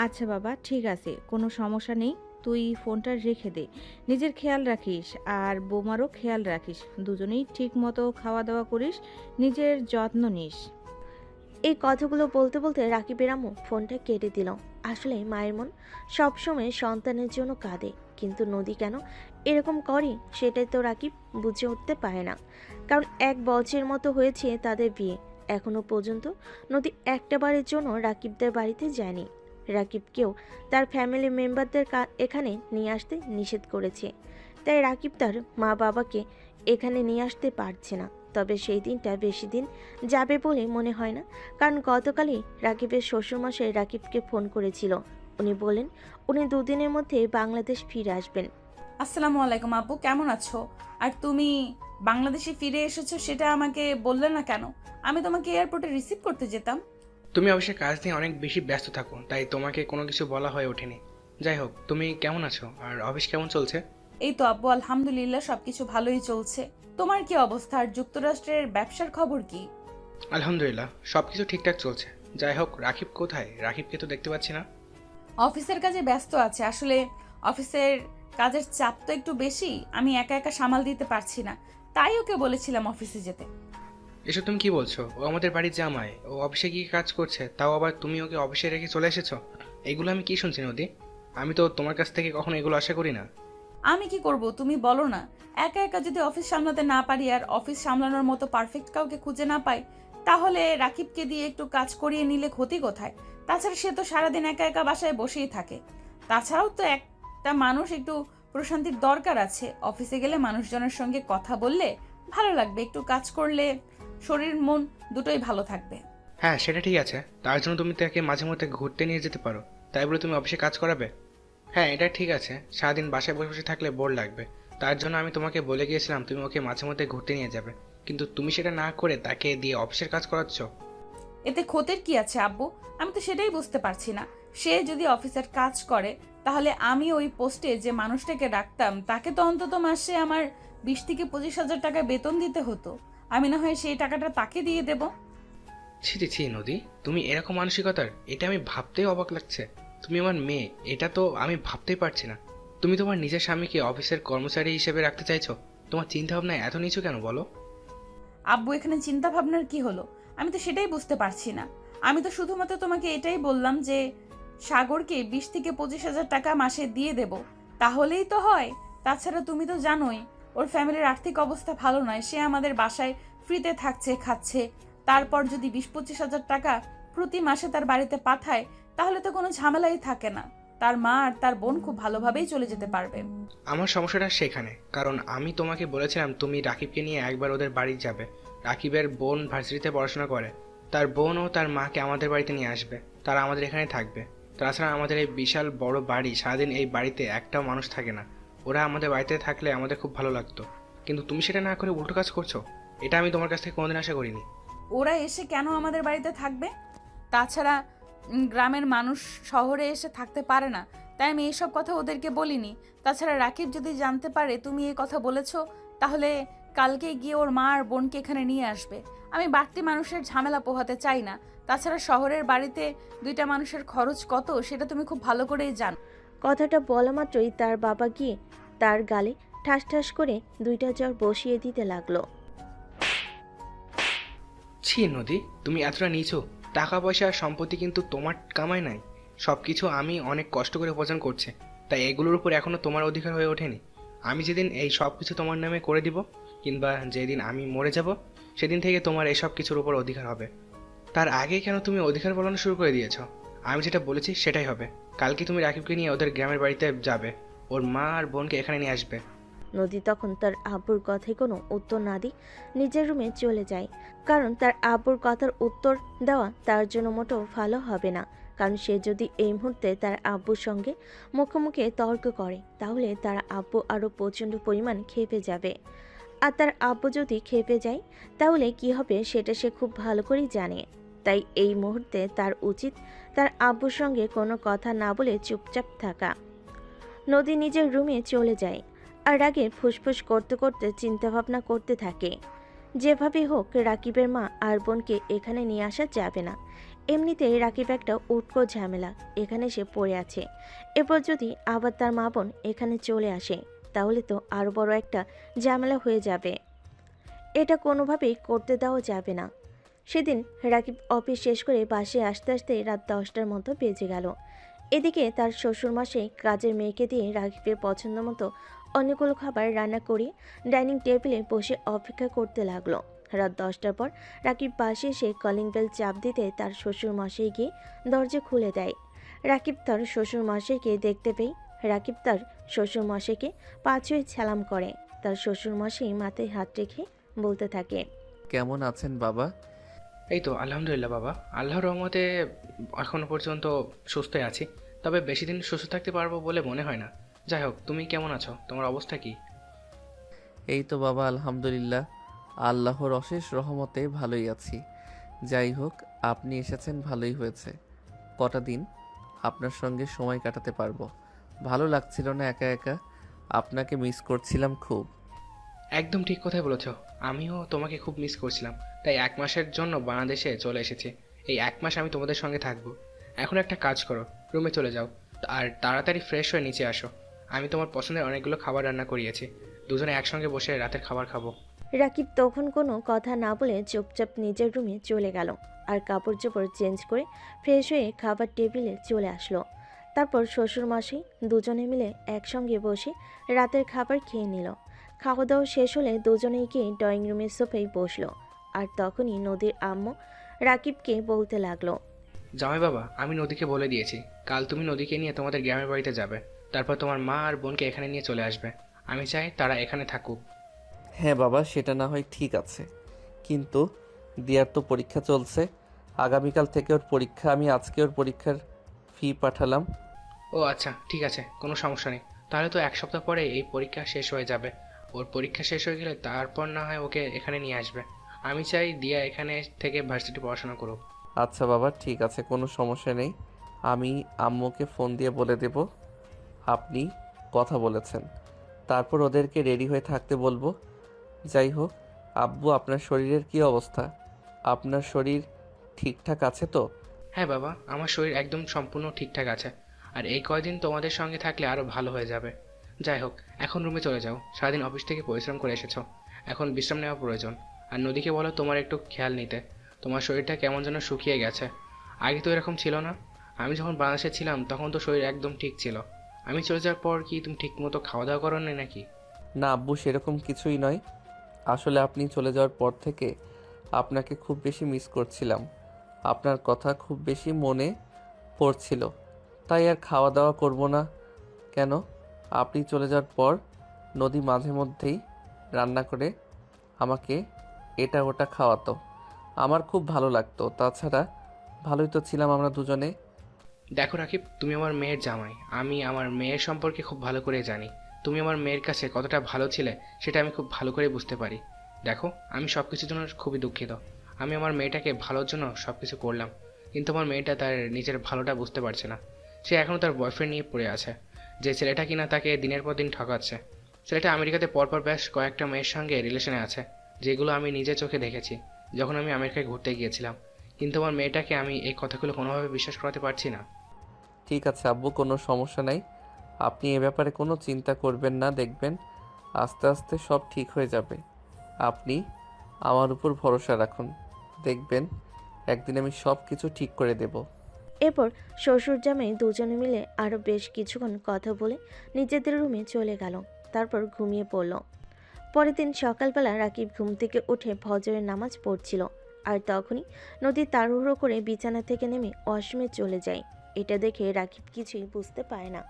F: আচ্ছা বাবা, ঠিক আছে, কোনো সমস্যা নেই। তুই ফোনটা রেখে দে। নিজের খেয়াল রাখিস আর বৌমারও খেয়াল রাখিস। দুজনেই ঠিক মতো খাওয়া দাওয়া করিস, নিজের যত্ন নিস।
C: এই কথাগুলো বলতে বলতে রাকিবের আম্মু ফোনটা কেটে দিল। আসলে মায়ের মন সবসময় সন্তানের জন্য কাঁদে, কিন্তু নদী কেন এরকম করে সেটাই তো রাকিব বুঝে উঠতে পারে না। কারণ 1 বছরের মতো হয়েছে তাদের বিয়ে, এখনো পর্যন্ত নদী একটা বারের জন্য রাকিবদের বাড়িতে যায়নি। রাকিবকেও তার ফ্যামিলি মেম্বারদের এখানে নিয়ে আসতে নিষেধ করেছে, তাই রাকিব তার মা বাবাকে এখানে নিয়ে আসতে পারছে না। তবে সেই দিনটা বেশি দিন যাবে বলে মনে হয় না, কারণ গতকালই রাকিবের শ্বশুরমশাই রাকিবকে ফোন করেছিল। উনি বলেন উনি 2 দিনের মধ্যে বাংলাদেশ ফিরে আসবেন।
B: আসসালামু আলাইকুম আব্বু, কেমন আছো? আর তুমি বাংলাদেশে ফিরে এসেছো সেটা আমাকে বললে না কেন? আমি তোমাকে এয়ারপোর্টে রিসিভ করতে যেতাম।
G: তুমি অবশ্যই কাজ নিয়ে অনেক বেশি ব্যস্ত থাকো, তাই তোমাকে কোনো কিছু বলা হয়ে ওঠেনি। যাই হোক, তুমি কেমন আছো আর অফিস কেমন চলছে?
B: এই তো আব্বু, আলহামদুলিল্লাহ সবকিছু ভালোই চলছে। তোমার কি অবস্থা? আর যুক্তরাষ্ট্রের ব্যবসার খবর কি?
G: আলহামদুলিল্লাহ সবকিছু ঠিকঠাক চলছে। যাই হোক, রাকিব কোথায়? রাকিবকে তো দেখতে পাচ্ছি না।
B: অফিসের কাজে ব্যস্ত আছে। আসলে অফিসের কাজের চাপ তো একটু বেশি, আমি একা একা সামাল দিতে পারছি না, তাই ওকে বলেছিলাম অফিসে যেতে।
G: এসব তুমি কি বলছো? ও আমাদের বাড়ির জামাই, ও অফিসে গিয়ে কাজ করছে, তাও আবার তুমি ওকে অফিসে রেখে চলে এসেছো? এগুলো আমি কি শুনছি নদী? আমি তো তোমার কাছ থেকে কখনো এগুলো আশা করি না।
B: আমি কি করব তুমি বলো না? একা একা যদি অফিস সামলাতে না পারি আর অফিস সামলানোর মতো পারফেক্ট কাউকে খুঁজে না পাই, তাহলে রাকিবকে দিয়ে একটু কাজ করিয়ে নিলে ক্ষতি কোথায়? তাছাড়া সে তো সারাদিন একা একা বাসায় বসেই থাকে। তাছাড়াও তো একটা মানুষ একটু প্রশান্তির দরকার আছে। অফিসে গেলে মানুষজনের সঙ্গে কথা বললে ভালো লাগবে, একটু কাজ করলে শরীর মন দুটোই ভালো থাকবে।
G: হ্যাঁ, সেটা ঠিক আছে। তার জন্য তুমি তাকে মাঝে মধ্যে ঘুরতে নিয়ে যেতে পারো। তাই বলে তুমি অফিসে কাজ করাবে? হ্যাঁ, এটা ঠিক আছে। সারাদিন বাসায় বসে বসে থাকলে বোর লাগবে। তার জন্য আমি তোমাকে বলে গিয়েছিলাম তুমি ওকে মাঝে মধ্যে ঘুরতে নিয়ে যাবে, কিন্তু তুমি সেটা না করে তাকে দিয়ে অফিসের কাজ করাচ্ছ।
B: এতে ক্ষতির কি আছে আব্বু? আমি তো সেটাই বুঝতে পারছি না। সে যদি অফিসের কাজ করে, তাহলে আমি ওই পোস্টে যে মানুষটাকে রাখতাম তাকে তো অন্তত মাসে আমার 20 থেকে 25 হাজার টাকা বেতন দিতে হতো। আমি না হয় সেই টাকাটা তাকে দিয়ে দেব।
G: ছি ছি ছি নদী, তুমি এরকম মানসিকতার? এটা আমি ভাবতেই অবাক লাগছে। তুমি আমার মেয়ে, এটা তো আমি ভাবতেই পারছি না। তুমি তোমার নিজের স্বামীকে অফিসের কর্মচারী হিসেবে রাখতে চাইছো? তোমার চিন্তা ভাবনা এত নিচু কেন বলো?
B: আব্বু, এখানে চিন্তা ভাবনার কি হলো? আমি তো সেটাই বুঝতে পারছি না। আমি তো শুধুমাত্র তোমাকে এটাই বললাম যে সাগরকে 20 থেকে 25 হাজার টাকা মাসে দিয়ে দেব, তাহলেই তো হয়। তাছাড়া তুমি তো জানোই ওর ফ্যামিলির আর্থিক অবস্থা ভালো নয়। সে আমাদের বাসায় ফ্রিতে থাকছে, খাচ্ছে। তারপর যদি 20-25 হাজার টাকা প্রতি মাসে তার বাড়িতে পাঠায়, তাহলে তো কোনো ঝামেলাই থাকে না। তার মা আর তার বোন খুব ভালোভাবেই চলে যেতে পারবে।
G: আমার সমস্যাটা সেখানে, কারণ আমি তোমাকে বলেছিলাম তুমি রাকিবকে নিয়ে একবার ওদের বাড়ি যাবে। রাকিবের বোন ভার্সিটিতে পড়াশোনা করে, তার বোন ও তার মাকে আমাদের বাড়িতে নিয়ে আসবে, তারা আমাদের এখানে থাকবে। তাছাড়া আমাদের এই বিশাল বড় বাড়ি, সারাদিন এই বাড়িতে একটাও মানুষ থাকে না। ওরা আমাদের বাড়িতে থাকলে আমাদের খুব ভালো লাগতো, কিন্তু তুমি সেটা না করে উল্টো কাজ করছো। এটা আমি তোমার কাছ থেকে কোনোদিন আশা করিনি।
B: ওরা এসে কেন আমাদের বাড়িতে থাকবে? তাছাড়া গ্রামের মানুষ শহরে এসে থাকতে পারে না, তাই আমি এইসব কথা ওদেরকে বলিনি। তাছাড়া রাকিব যদি জানতে পারে তুমি এই কথা বলেছো, তাহলে কালকে গিয়ে ওর মা আর বোনকে এখানে নিয়ে আসবে। আমি বাড়তি মানুষের ঝামেলা পোহাতে চাই না। তাছাড়া শহরের বাড়িতে 2টা মানুষের খরচ কত সেটা তুমি খুব ভালো করেই জানো।
C: কথাটা বলা মাত্রই তার বাবা গিয়ে তার গালে ঠাস ঠাস করে 2টা চড় বসিয়ে দিতে লাগলো।
G: ছি নদী, তুমি এতটা নিচু? টাকা পয়সা আর সম্পত্তি কিন্তু তোমার কামাই নাই, সব কিছু আমি অনেক কষ্ট করে উপার্জন করছি। তাই এগুলোর উপর এখনো তোমার অধিকার হয়ে ওঠেনি। আমি যেদিন এই সব কিছু তোমার নামে করে দিব, কিংবা যেদিন আমি মরে যাব, সেদিন থেকে তোমার এসব কিছুর উপর অধিকার হবে। তার আগে কেন তুমি অধিকার বলানো শুরু করে দিয়েছো? আমি যেটা বলেছি সেটাই হবে। কালকে তুমি রাকিবকে নিয়ে ওদের গ্রামের বাড়িতে যাবে, ওর মা আর বোনকে এখানে নিয়ে আসবে।
C: নদী তখন তার আব্বুর কথায় কোনো উত্তর না দিয়ে নিজের রুমে চলে যায়। কারণ তার আব্বুর কথার উত্তর দেওয়া তার জন্য মোটেও ভালো হবে না। কারণ সে যদি এই মুহূর্তে তার আব্বুর সঙ্গে মুখোমুখি তর্ক করে, তাহলে তার আব্বু আরও প্রচণ্ড পরিমাণ ক্ষেপে যাবে। আর তার আব্বু যদি ক্ষেপে যায়, তাহলে কি হবে সেটা সে খুব ভালো করেই জানে। তাই এই মুহূর্তে তার উচিত তার আব্বুর সঙ্গে কোনো কথা না বলে চুপচাপ থাকা। নদী নিজের রুমে চলে যায় আর আগে ফুসফুস করতে করতে চিন্তাভাবনা করতে থাকে। যেভাবে হোক রাকিবের মা আর বোনকে এখানে নিয়ে আসা যাবে না। এমনিতেই রাকিব একটা উটকো ঝামেলা এখানে সে পড়ে আছে। এরপর যদি আবার তার মা বোন এখানে চলে আসে, তাহলে তো আরও বড় একটা ঝামেলা হয়ে যাবে। এটা কোনোভাবেই করতে দেওয়া যাবে না। সেদিন রাকিব অফিস শেষ করে বাসে আসতে আসতে রাত 10টার মতো বেজে গেল। এদিকে তার শ্বশুরমশাই কাজের মেয়েকে দিয়ে রাকিবের পছন্দ মতো অনেকগুলো খাবার রান্না করে ডাইনিং টেবিলে বসে অপেক্ষা করতে লাগলো। রাত 10টার পর রাকিব বাসে এসে কলিং বেল চাপ দিতে তার শ্বশুরমশাই গিয়ে দরজা খুলে দেয়। রাকিব তার শ্বশুরমশাইকে দেখতে পেয়ে রাকিব তার শ্বশুরমশাইকে পা ছুঁয়ে সালাম করে। তার শ্বশুরমশাই মাথায় হাত রেখে বলতে থাকে,
A: কেমন আছেন বাবা?
G: এই তো আলহামদুলিল্লাহ বাবা, আল্লাহর রহমতে এখনো পর্যন্ত সুস্থই আছি। তবে বেশি দিন সুস্থ থাকতে পারবো বলে মনে হয় না। যাই হোক, তুমি কেমন আছো? তোমার অবস্থা কি?
A: এই তো বাবা আলহামদুলিল্লাহ, আল্লাহর অশেষ রহমতে ভালোই আছি। যাই হোক, আপনি এসেছেন ভালোই হয়েছে। কটা দিন আপনার সঙ্গে সময় কাটাতে পারবো। ভালো লাগছিল না একা একা, আপনাকে মিস করছিলাম খুব।
G: একদম ঠিক কথাই বলেছ। আমিও তোমাকে খুব মিস করছিলাম, তাই 1 মাসের জন্য বাংলাদেশে চলে এসেছি। এই 1 মাস আমি তোমাদের সঙ্গে থাকবো। এখন একটা কাজ করো, রুমে চলে যাও আর তাড়াতাড়ি ফ্রেশ হয়ে নিচে আসো। আমি তোমার পছন্দের অনেকগুলো খাবার রান্না করিয়েছি, দুজনে একসঙ্গে বসে রাতের খাবার খাবো।
C: রাকিব তখন কোনো কথা না বলে চুপচাপ নিজের রুমে চলে গেল আর কাপড় চোপড় চেঞ্জ করে ফ্রেশ হয়ে খাবার টেবিলে চলে আসলো। তারপর শ্বশুরমশাই দুজনে মিলে একসঙ্গে বসে রাতের খাবার খেয়ে নিল। খাওয়া দাওয়া শেষ হলে দুজনেই গিয়ে ড্রয়িং রুমের সোফায় বসলো। আর তখনই নদীর আম্মু রাকিবকে বলতে লাগলো,
G: জামাই বাবা, আমি নদীকে বলে দিয়েছি কাল তুমি নদীকে নিয়ে তোমাদের গ্রামের বাড়িতে যাবে। তারপর তোমার মা আর বোনকে এখানে নিয়ে চলে আসবে। আমি চাই তারা এখানে থাকুক।
A: হ্যাঁ বাবা, সেটা না হয় ঠিক আছে, কিন্তু দিয়ার তো পরীক্ষা চলছে। আগামীকাল থেকে ওর পরীক্ষা, আমি আজকে ওর পরীক্ষার ফি পাঠালাম।
G: ও আচ্ছা, ঠিক আছে, কোনো সমস্যা নেই। তাহলে তো 1 সপ্তাহ পরে এই পরীক্ষা শেষ হয়ে যাবে। ওর পরীক্ষা শেষ হয়ে গেলে তারপর না হয় ওকে এখানে নিয়ে আসবে। আমি চাই দিয়া এখানে থেকে ভার্সিটি পড়াশোনা করুক।
A: আচ্ছা বাবা, ঠিক আছে, কোনো সমস্যা নেই। আমি আম্মুকে ফোন দিয়ে বলে দেব আপনি কথা বলেছেন। তারপর ওদেরকে রেডি হয়ে থাকতে বলবো। যাই হোক, আব্বু আপনার শরীরের কি অবস্থা? আপনার শরীর ঠিকঠাক আছে তো?
G: হ্যাঁ বাবা, আমার শরীর একদম সম্পূর্ণ ঠিকঠাক আছে। আর এই কয়দিন তোমাদের সঙ্গে থাকলে আরও ভালো হয়ে যাবে। যাই হোক, এখন রুমে চলে যাও। সারাদিন অফিস থেকে পরিশ্রম করে এসেছো, এখন বিশ্রাম নেওয়া প্রয়োজন। আর নদীকে বলো তোমার একটু খেয়াল নিতে। তোমার শরীরটা কেমন যেন শুকিয়ে গেছে। আগে তো এরকম ছিল না। আমি যখন বাংলাদেশে ছিলাম তখন তো শরীর একদম ঠিক ছিল। আমি চলে যাওয়ার পর কি তুমি ঠিক মতো খাওয়া দাওয়া করো না নাকি?
A: না আব্বু, সেরকম কিছুই নয়। আসলে আপনি চলে যাওয়ার পর থেকে আপনাকে খুব বেশি মিস করছিলাম। আপনার কথা খুব বেশি মনে পড়ছিল, তাই আর খাওয়া দাওয়া করব না। কেন? আপনি চলে যাওয়ার পর নদী মাঝে মধ্যেই রান্না করে আমাকে এটা ওটা খাওয়াতো, আমার খুব ভালো লাগতো। তাছাড়া ভালোই তো ছিলাম আমরা দুজনে।
G: দেখো রাকিব, তুমি আমার মেয়ের জামাই। আমি আমার মেয়ের সম্পর্কে খুব ভালো করে জানি। তুমি আমার মেয়ের কাছে কতটা ভালো ছিলে সেটা আমি খুব ভালো করে বুঝতে পারি। দেখো, আমি সব কিছুর জন্য খুবই দুঃখিত। আমি আমার মেয়েটাকে ভালোর জন্য সব কিছু করলাম, কিন্তু আমার মেয়েটা তার নিজের ভালোটা বুঝতে পারছে না। সে এখনও তার বয়ফ্রেন্ড নিয়ে পড়ে আছে, যে ছেলেটা কিনা তাকে দিনের পর দিন ঠকাচ্ছে। ছেলেটা আমেরিকাতে পরপর বেশ কয়েকটা মেয়ের সঙ্গে রিলেশনে আছে, যেগুলো আমি নিজের চোখে দেখেছি যখন আমি আমেরিকায় ঘুরতে গিয়েছিলাম। কিন্তু আমার মেয়েটাকে আমি এই কথাগুলো কোনোভাবে বিশ্বাস করাতে পারছি না।
A: ঠিক আছে আব্বু, কোনো সমস্যা নাই। আপনি এ ব্যাপারে কোনো চিন্তা করবেন না, দেখবেন আস্তে আস্তে সব ঠিক হয়ে যাবে। আপনি আমার উপর ভরসা রাখুন, দেখবেন একদিন আমি সব কিছু ঠিক করে দেব।
C: এরপর শ্বশুর জামাই দুজনে মিলে আরও বেশ কিছুক্ষণ কথা বলে নিজেদের রুমে চলে গেল। তারপর ঘুমিয়ে পড়ল। পরের দিন সকালবেলা রাকিব ঘুম থেকে উঠে ফজরের নামাজ পড়ছিল, আর তখনই নদী তাড়াহুড়ো করে বিছানা থেকে নেমে ওয়াশরুমে চলে যায়। এটা দেখে রাকিব কিছুই বুঝতে পারে না,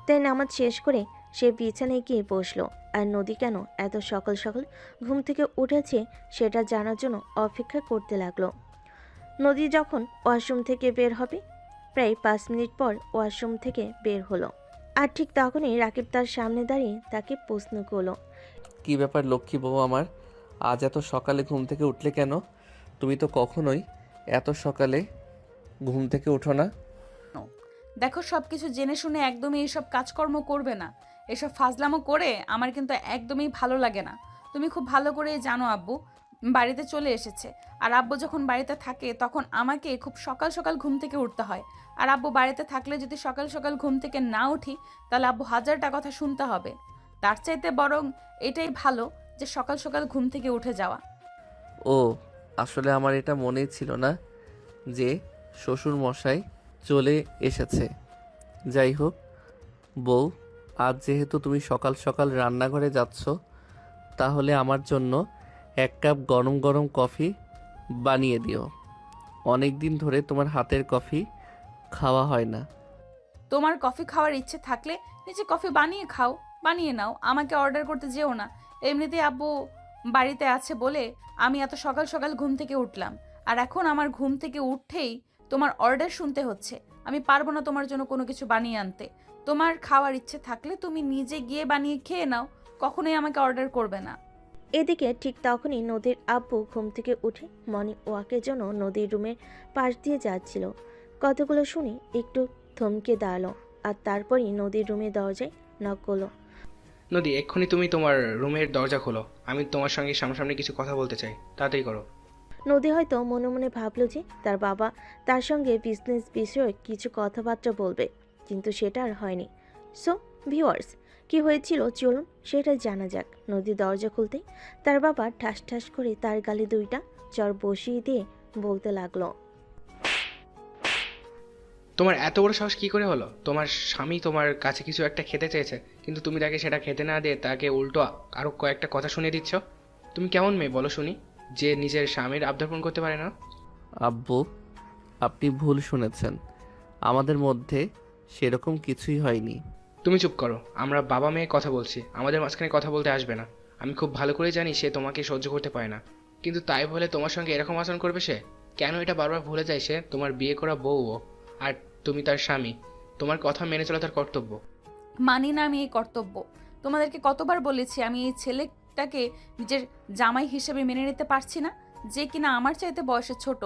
C: তাই নামাজ শেষ করে সে বিছানায় গিয়ে বসলো। আর নদী কেন এত সকাল সকাল ঘুম থেকে উঠেছে সেটা জানার জন্য অপেক্ষা করতে লাগলো। নদী যখন ওয়াশরুম থেকে বের হবে, প্রায় 5 মিনিট পর ওয়াশরুম থেকে বের হলো। আর ঠিক তখনই রাকিব তার সামনে দাঁড়িয়ে তাকে প্রশ্ন করলো।
A: কি ব্যাপার লক্ষ্মী বউ আমার, আজ এত সকালে ঘুম থেকে উঠলে কেন? তুমি তো কখনোই এত সকালে ঘুম থেকে ওঠো না।
B: দেখো, সব কিছু জেনে শুনে একদমই এইসব কাজকর্ম করবে না। এসব ফাজলামো করে আমার কিন্তু একদমই ভালো লাগে না। তুমি খুব ভালো করে জানো আব্বু বাড়িতে চলে এসেছে, আর আব্বু যখন বাড়িতে থাকে তখন আমাকে খুব সকাল সকাল ঘুম থেকে উঠতে হয়। আর আব্বু বাড়িতে থাকলে যদি সকাল সকাল ঘুম থেকে না উঠি তাহলে আব্বু হাজারটা কথা শুনতে হবে। তার চাইতে বরং এটাই ভালো যে সকাল সকাল ঘুম থেকে উঠে যাওয়া।
A: ও, আসলে আমার এটা মনেই ছিল না যে শ্বশুর মশাই চলে এসেছে। যাই হোক বউ, আজ যেহেতু তুমি সকাল সকাল রান্নাঘরে যাচ্ছ, তাহলে আমার জন্য 1 কাপ গরম গরম কফি বানিয়ে দিও। অনেক দিন ধরে তোমার হাতের কফি খাওয়া হয় না।
B: তোমার কফি খাওয়ার ইচ্ছে থাকলে নিজে কফি বানিয়ে খাও, বানিয়ে নাও, আমাকে অর্ডার করতে যেও না। এমনিতেই আব্বু বাড়িতে আছে বলে আমি এত সকাল সকাল ঘুম থেকে উঠলাম, আর এখন আমার ঘুম থেকে উঠেই তোমার অর্ডার শুনতে হচ্ছে। আমি পারবো না তোমার জন্য কোনো কিছু বানিয়ে আনতে। তোমার খাওয়ার ইচ্ছে থাকলে তুমি নিজে গিয়ে বানিয়ে খেয়ে নাও, কখনোই আমাকে অর্ডার করবে না।
C: এদিকে ঠিক তখনই নদীর আব্বু ঘুম থেকে উঠে মর্নিং ওয়াকের জন্য নদীর রুমের পাশ দিয়ে যাচ্ছিল। কথাগুলো শুনে একটু থমকে দাঁড়ালো, আর তারপরই নদীর রুমের দরজায় নক করলো।
G: নদী, এক্ষুনি তুমি তোমার রুমের দরজা খোলো, আমি তোমার সঙ্গে সামনাসামনি কিছু কথা বলতে চাই, তাড়াতাড়ি করো।
C: নদী হয়তো মনে মনে ভাবলো যে তার বাবা তার সঙ্গে বিজনেস বিষয়ে কিছু কথাবার্তা বলবে, কিন্তু সেটা আর হয়নি। সো ভিউয়ার্স, কি হয়েছিল চলুন সেটা জানা যাক। নদী দরজা খুলতেই তার বাবা ঠাস ঠাস করে তার গালে 2টা চড় বসিয়ে দিয়ে বলতে লাগলো।
G: তোমার এত বড় সাহস কি করে হলো? তোমার স্বামী তোমার কাছে কিছু একটা খেতে চেয়েছে, কিন্তু তুমি তাকে সেটা খেতে না দিয়ে তাকে উল্টো আরো কয়েকটা কথা শুনিয়ে দিচ্ছ। তুমি কেমন মেয়ে বলো শুনি, যে নিজের স্বামীর আবদার পূরণ করতে পারে না?
A: আব্বু, আপনি ভুল শুনেছেন, আমাদের মধ্যে সেরকম কিছুই হয়নি।
G: তুমি চুপ করো, আমরা বাবা মেয়ে কথা বলছি, আমাদের মাঝখানে কথা বলতে আসবে না। আমি খুব ভালো করে জানি সে তোমাকে সহ্য করতে পারে না, কিন্তু তাই বলে তোমার সঙ্গে এরকম আচরণ করবে সে? কেন এটা বারবার ভুলে যায় সে তোমার বিয়ে করা বউ, আর তুমি তার স্বামী। তোমার কথা মেনে চলা তার কর্তব্য।
B: মানি না আমি এই কর্তব্য। তোমাদেরকে কতবার বলেছি আমি এই ছেলেটাকে নিজের জামাই হিসেবে মেনে নিতে পারছি না, যে কিনা আমার চাইতে বয়সে ছোট।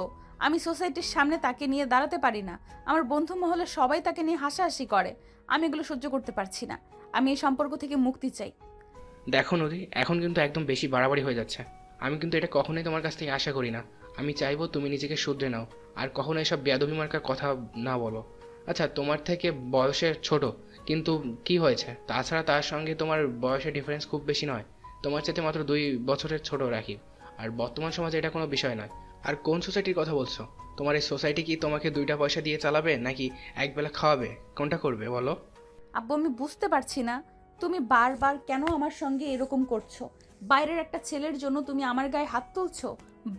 B: আমি সোসাইটির সামনে তাকে নিয়ে দাঁড়াতে পারি না। আমার বন্ধু মহলে সবাই তাকে নিয়ে হাসাহাসি করে। আমি এগুলো সহ্য করতে পারছি না। আমি এই সম্পর্ক থেকে মুক্তি চাই।
G: দেখো নদী, এখন কিন্তু একদম বেশি বাড়াবাড়ি হয়ে যাচ্ছে। আমি কিন্তু এটা কখনোই তোমার কাছ থেকে আশা করি না। আমি চাইবো তুমি নিজেকে শুধরে নাও, আর কখনো এসব বেয়াদবি মার্কার কথা না বলো। আচ্ছা, তোমার থেকে বয়সে ছোট, কিন্তু কি হয়েছে? তাছাড়া তার সঙ্গে তোমার বয়সের ডিফারেন্স খুব বেশি নয়। তোমার চাইতে মাত্র 2 বছরের ছোট রাখি। আর বর্তমান সমাজে এটা কোনো বিষয় নয়। আর কোন সোসাইটির কথা বলছো? তোমার এই সোসাইটি কি তোমাকে 2টা পয়সা দিয়ে চালাবে, নাকি একবেলা খাওয়াবে? কোনটা করবে বলো?
B: আব্বু, আমি বুঝতে পারছি না তুমি বারবার কেন আমার সঙ্গে এরকম করছো। বাইরের একটা ছেলের জন্য তুমি আমার গায়ে হাত তুলছো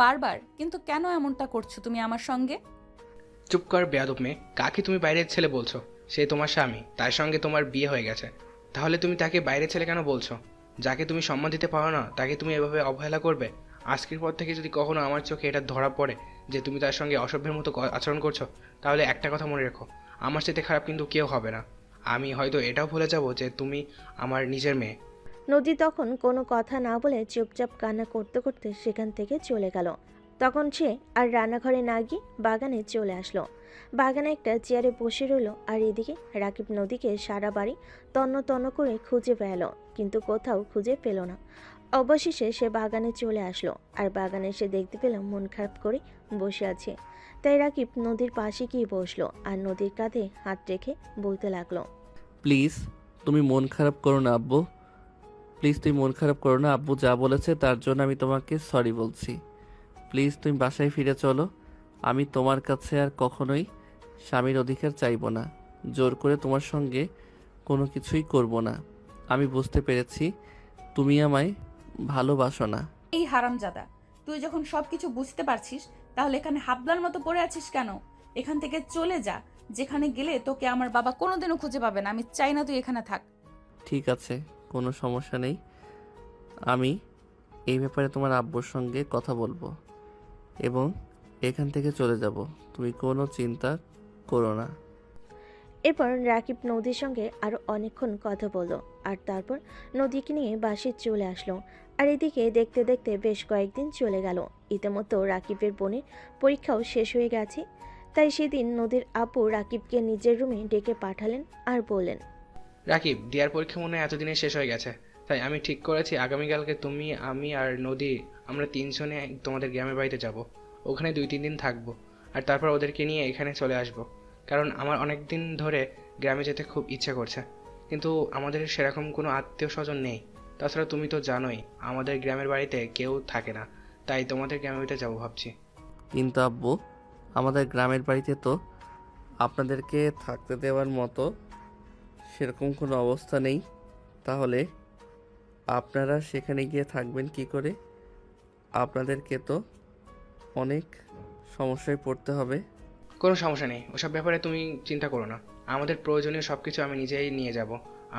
B: বারবার, কিন্তু কেন এমনটা করছো তুমি আমার সঙ্গে?
G: চুপ কর বেয়াদব মেয়ে, কাকে তুমি বাইরের ছেলে বলছো? সে তোমার স্বামী, তার সঙ্গে তোমার বিয়ে হয়ে গেছে। তাহলে তুমি তাকে বাইরের ছেলে কেন বলছো? যাকে তুমি সম্মান দিতে পারো না তাকে তুমি এভাবে অবহেলা করবে? আজকের পর থেকে যদি কখনো আমার চোখে এটা ধরা পড়ে যে তুমি তার সঙ্গে অসভ্যের মতো আচরণ করছো, তাহলে একটা কথা মনে রেখো, আমার সাথে খারাপ কিন্তু কেউ হবে না। আমি হয়তো এটাও ভুলে যাব যে তুমি আমার নিজের মেয়ে।
C: নদী তখন কোনো কথা না বলে চুপচাপ কান্না করতে করতে সেখান থেকে চলে গেল। তখন সে আর রান্নাঘরে না গিয়ে বাগানে চলে আসলো। বাগানে একটা চেয়ারে বসে রইল, আর এদিকে রাকিব নদীকে সারা বাড়ি তন্ন তন্ন করে খুঁজে পেল, কিন্তু কোথাও খুঁজে পেল না। অবশেষে সে বাগানে চলে আসলো, আর বাগানে এসে দেখতে পেল মন খারাপ করে বসে আছে। তাই রাকিব নদীর পাশে গিয়ে বসলো, আর নদীর কাঁধে হাত রেখে বলতে লাগলো।
A: প্লিজ তুমি মন খারাপ করো না আব্বু, প্লিজ তুমি মন খারাপ করো না। আব্বু যা বলেছে তার জন্য আমি তোমাকে সরি বলছি। প্লিজ তুমি বাসায় ফিরে চলো, আমি তোমার কাছে আর কখনোই স্বামীর অধিকার চাইবো না, জোর করে তোমার সঙ্গে কোনো কিছুই করব না। আমি বুঝতে পেরেছি তুমি আমায় ভালোবাসো না।
B: এই হারামজাদা, তুই যখন সবকিছু বুঝতে পারছিস তাহলে এখানে হাবলার মতো পড়ে আছিস কেন? এখান থেকে চলে যা, যেখানে গেলে তোকে আমার বাবা কোনোদিনও খুঁজে পাবে না। আমি চাই না তুই এখানে থাক।
A: ঠিক আছে, কোনো সমস্যা নেই। আমি এই ব্যাপারে তোমার আব্বুর সঙ্গে কথা বলবো এবং এখান থেকে চলে যাব। তুমি কোনো চিন্তা করো না।
C: এরপর রাকিব নদীর সঙ্গে আরও অনেকক্ষণ কথা বলল, আর তারপর নদীকে নিয়ে বাসে চলে আসলো। আর এদিকে দেখতে দেখতে বেশ কয়েকদিন চলে গেল। ইতিমধ্যে রাকিবের বোনের পরীক্ষাও শেষ হয়ে গেছে, তাই সেদিন নদীর আপু রাকিবকে নিজের রুমে ডেকে পাঠালেন আর বললেন,
G: রাকিব, দিয়ার পরীক্ষা মনে হয় এতদিনে শেষ হয়ে গেছে, তাই আমি ঠিক করেছি আগামীকালকে তুমি, আমি আর নদী আমরা তিনজনে তোমাদের গ্রামের বাড়িতে যাব। ওখানে 2-3 দিন থাকবো, আর তারপর ওদেরকে নিয়ে এখানে চলে আসব। কারণ আমার অনেক দিন ধরে গ্রামে যেতে খুব ইচ্ছা করছে, কিন্তু আমাদের সেরকম কোনো আত্মীয় স্বজন নেই। তাছাড়া তুমি তো জানোই আমাদের গ্রামের বাড়িতে কেউ থাকে না, তাই তোমাদের গ্রামের বাড়িতে যাবো ভাবছি।
A: কিন্তু আব্বু, আমাদের গ্রামের বাড়িতে তো আপনাদেরকে থাকতে দেওয়ার মতো সেরকম কোনো অবস্থা নেই। তাহলে আপনারা সেখানে গিয়ে থাকবেন কি করে? আপনাদেরকে তো অনেক সমস্যায় পড়তে হবে।
G: কোনো সমস্যা নেই, ওসব ব্যাপারে তুমি চিন্তা করো না। আমাদের প্রয়োজনীয় সব কিছু আমি নিজেই নিয়ে যাব।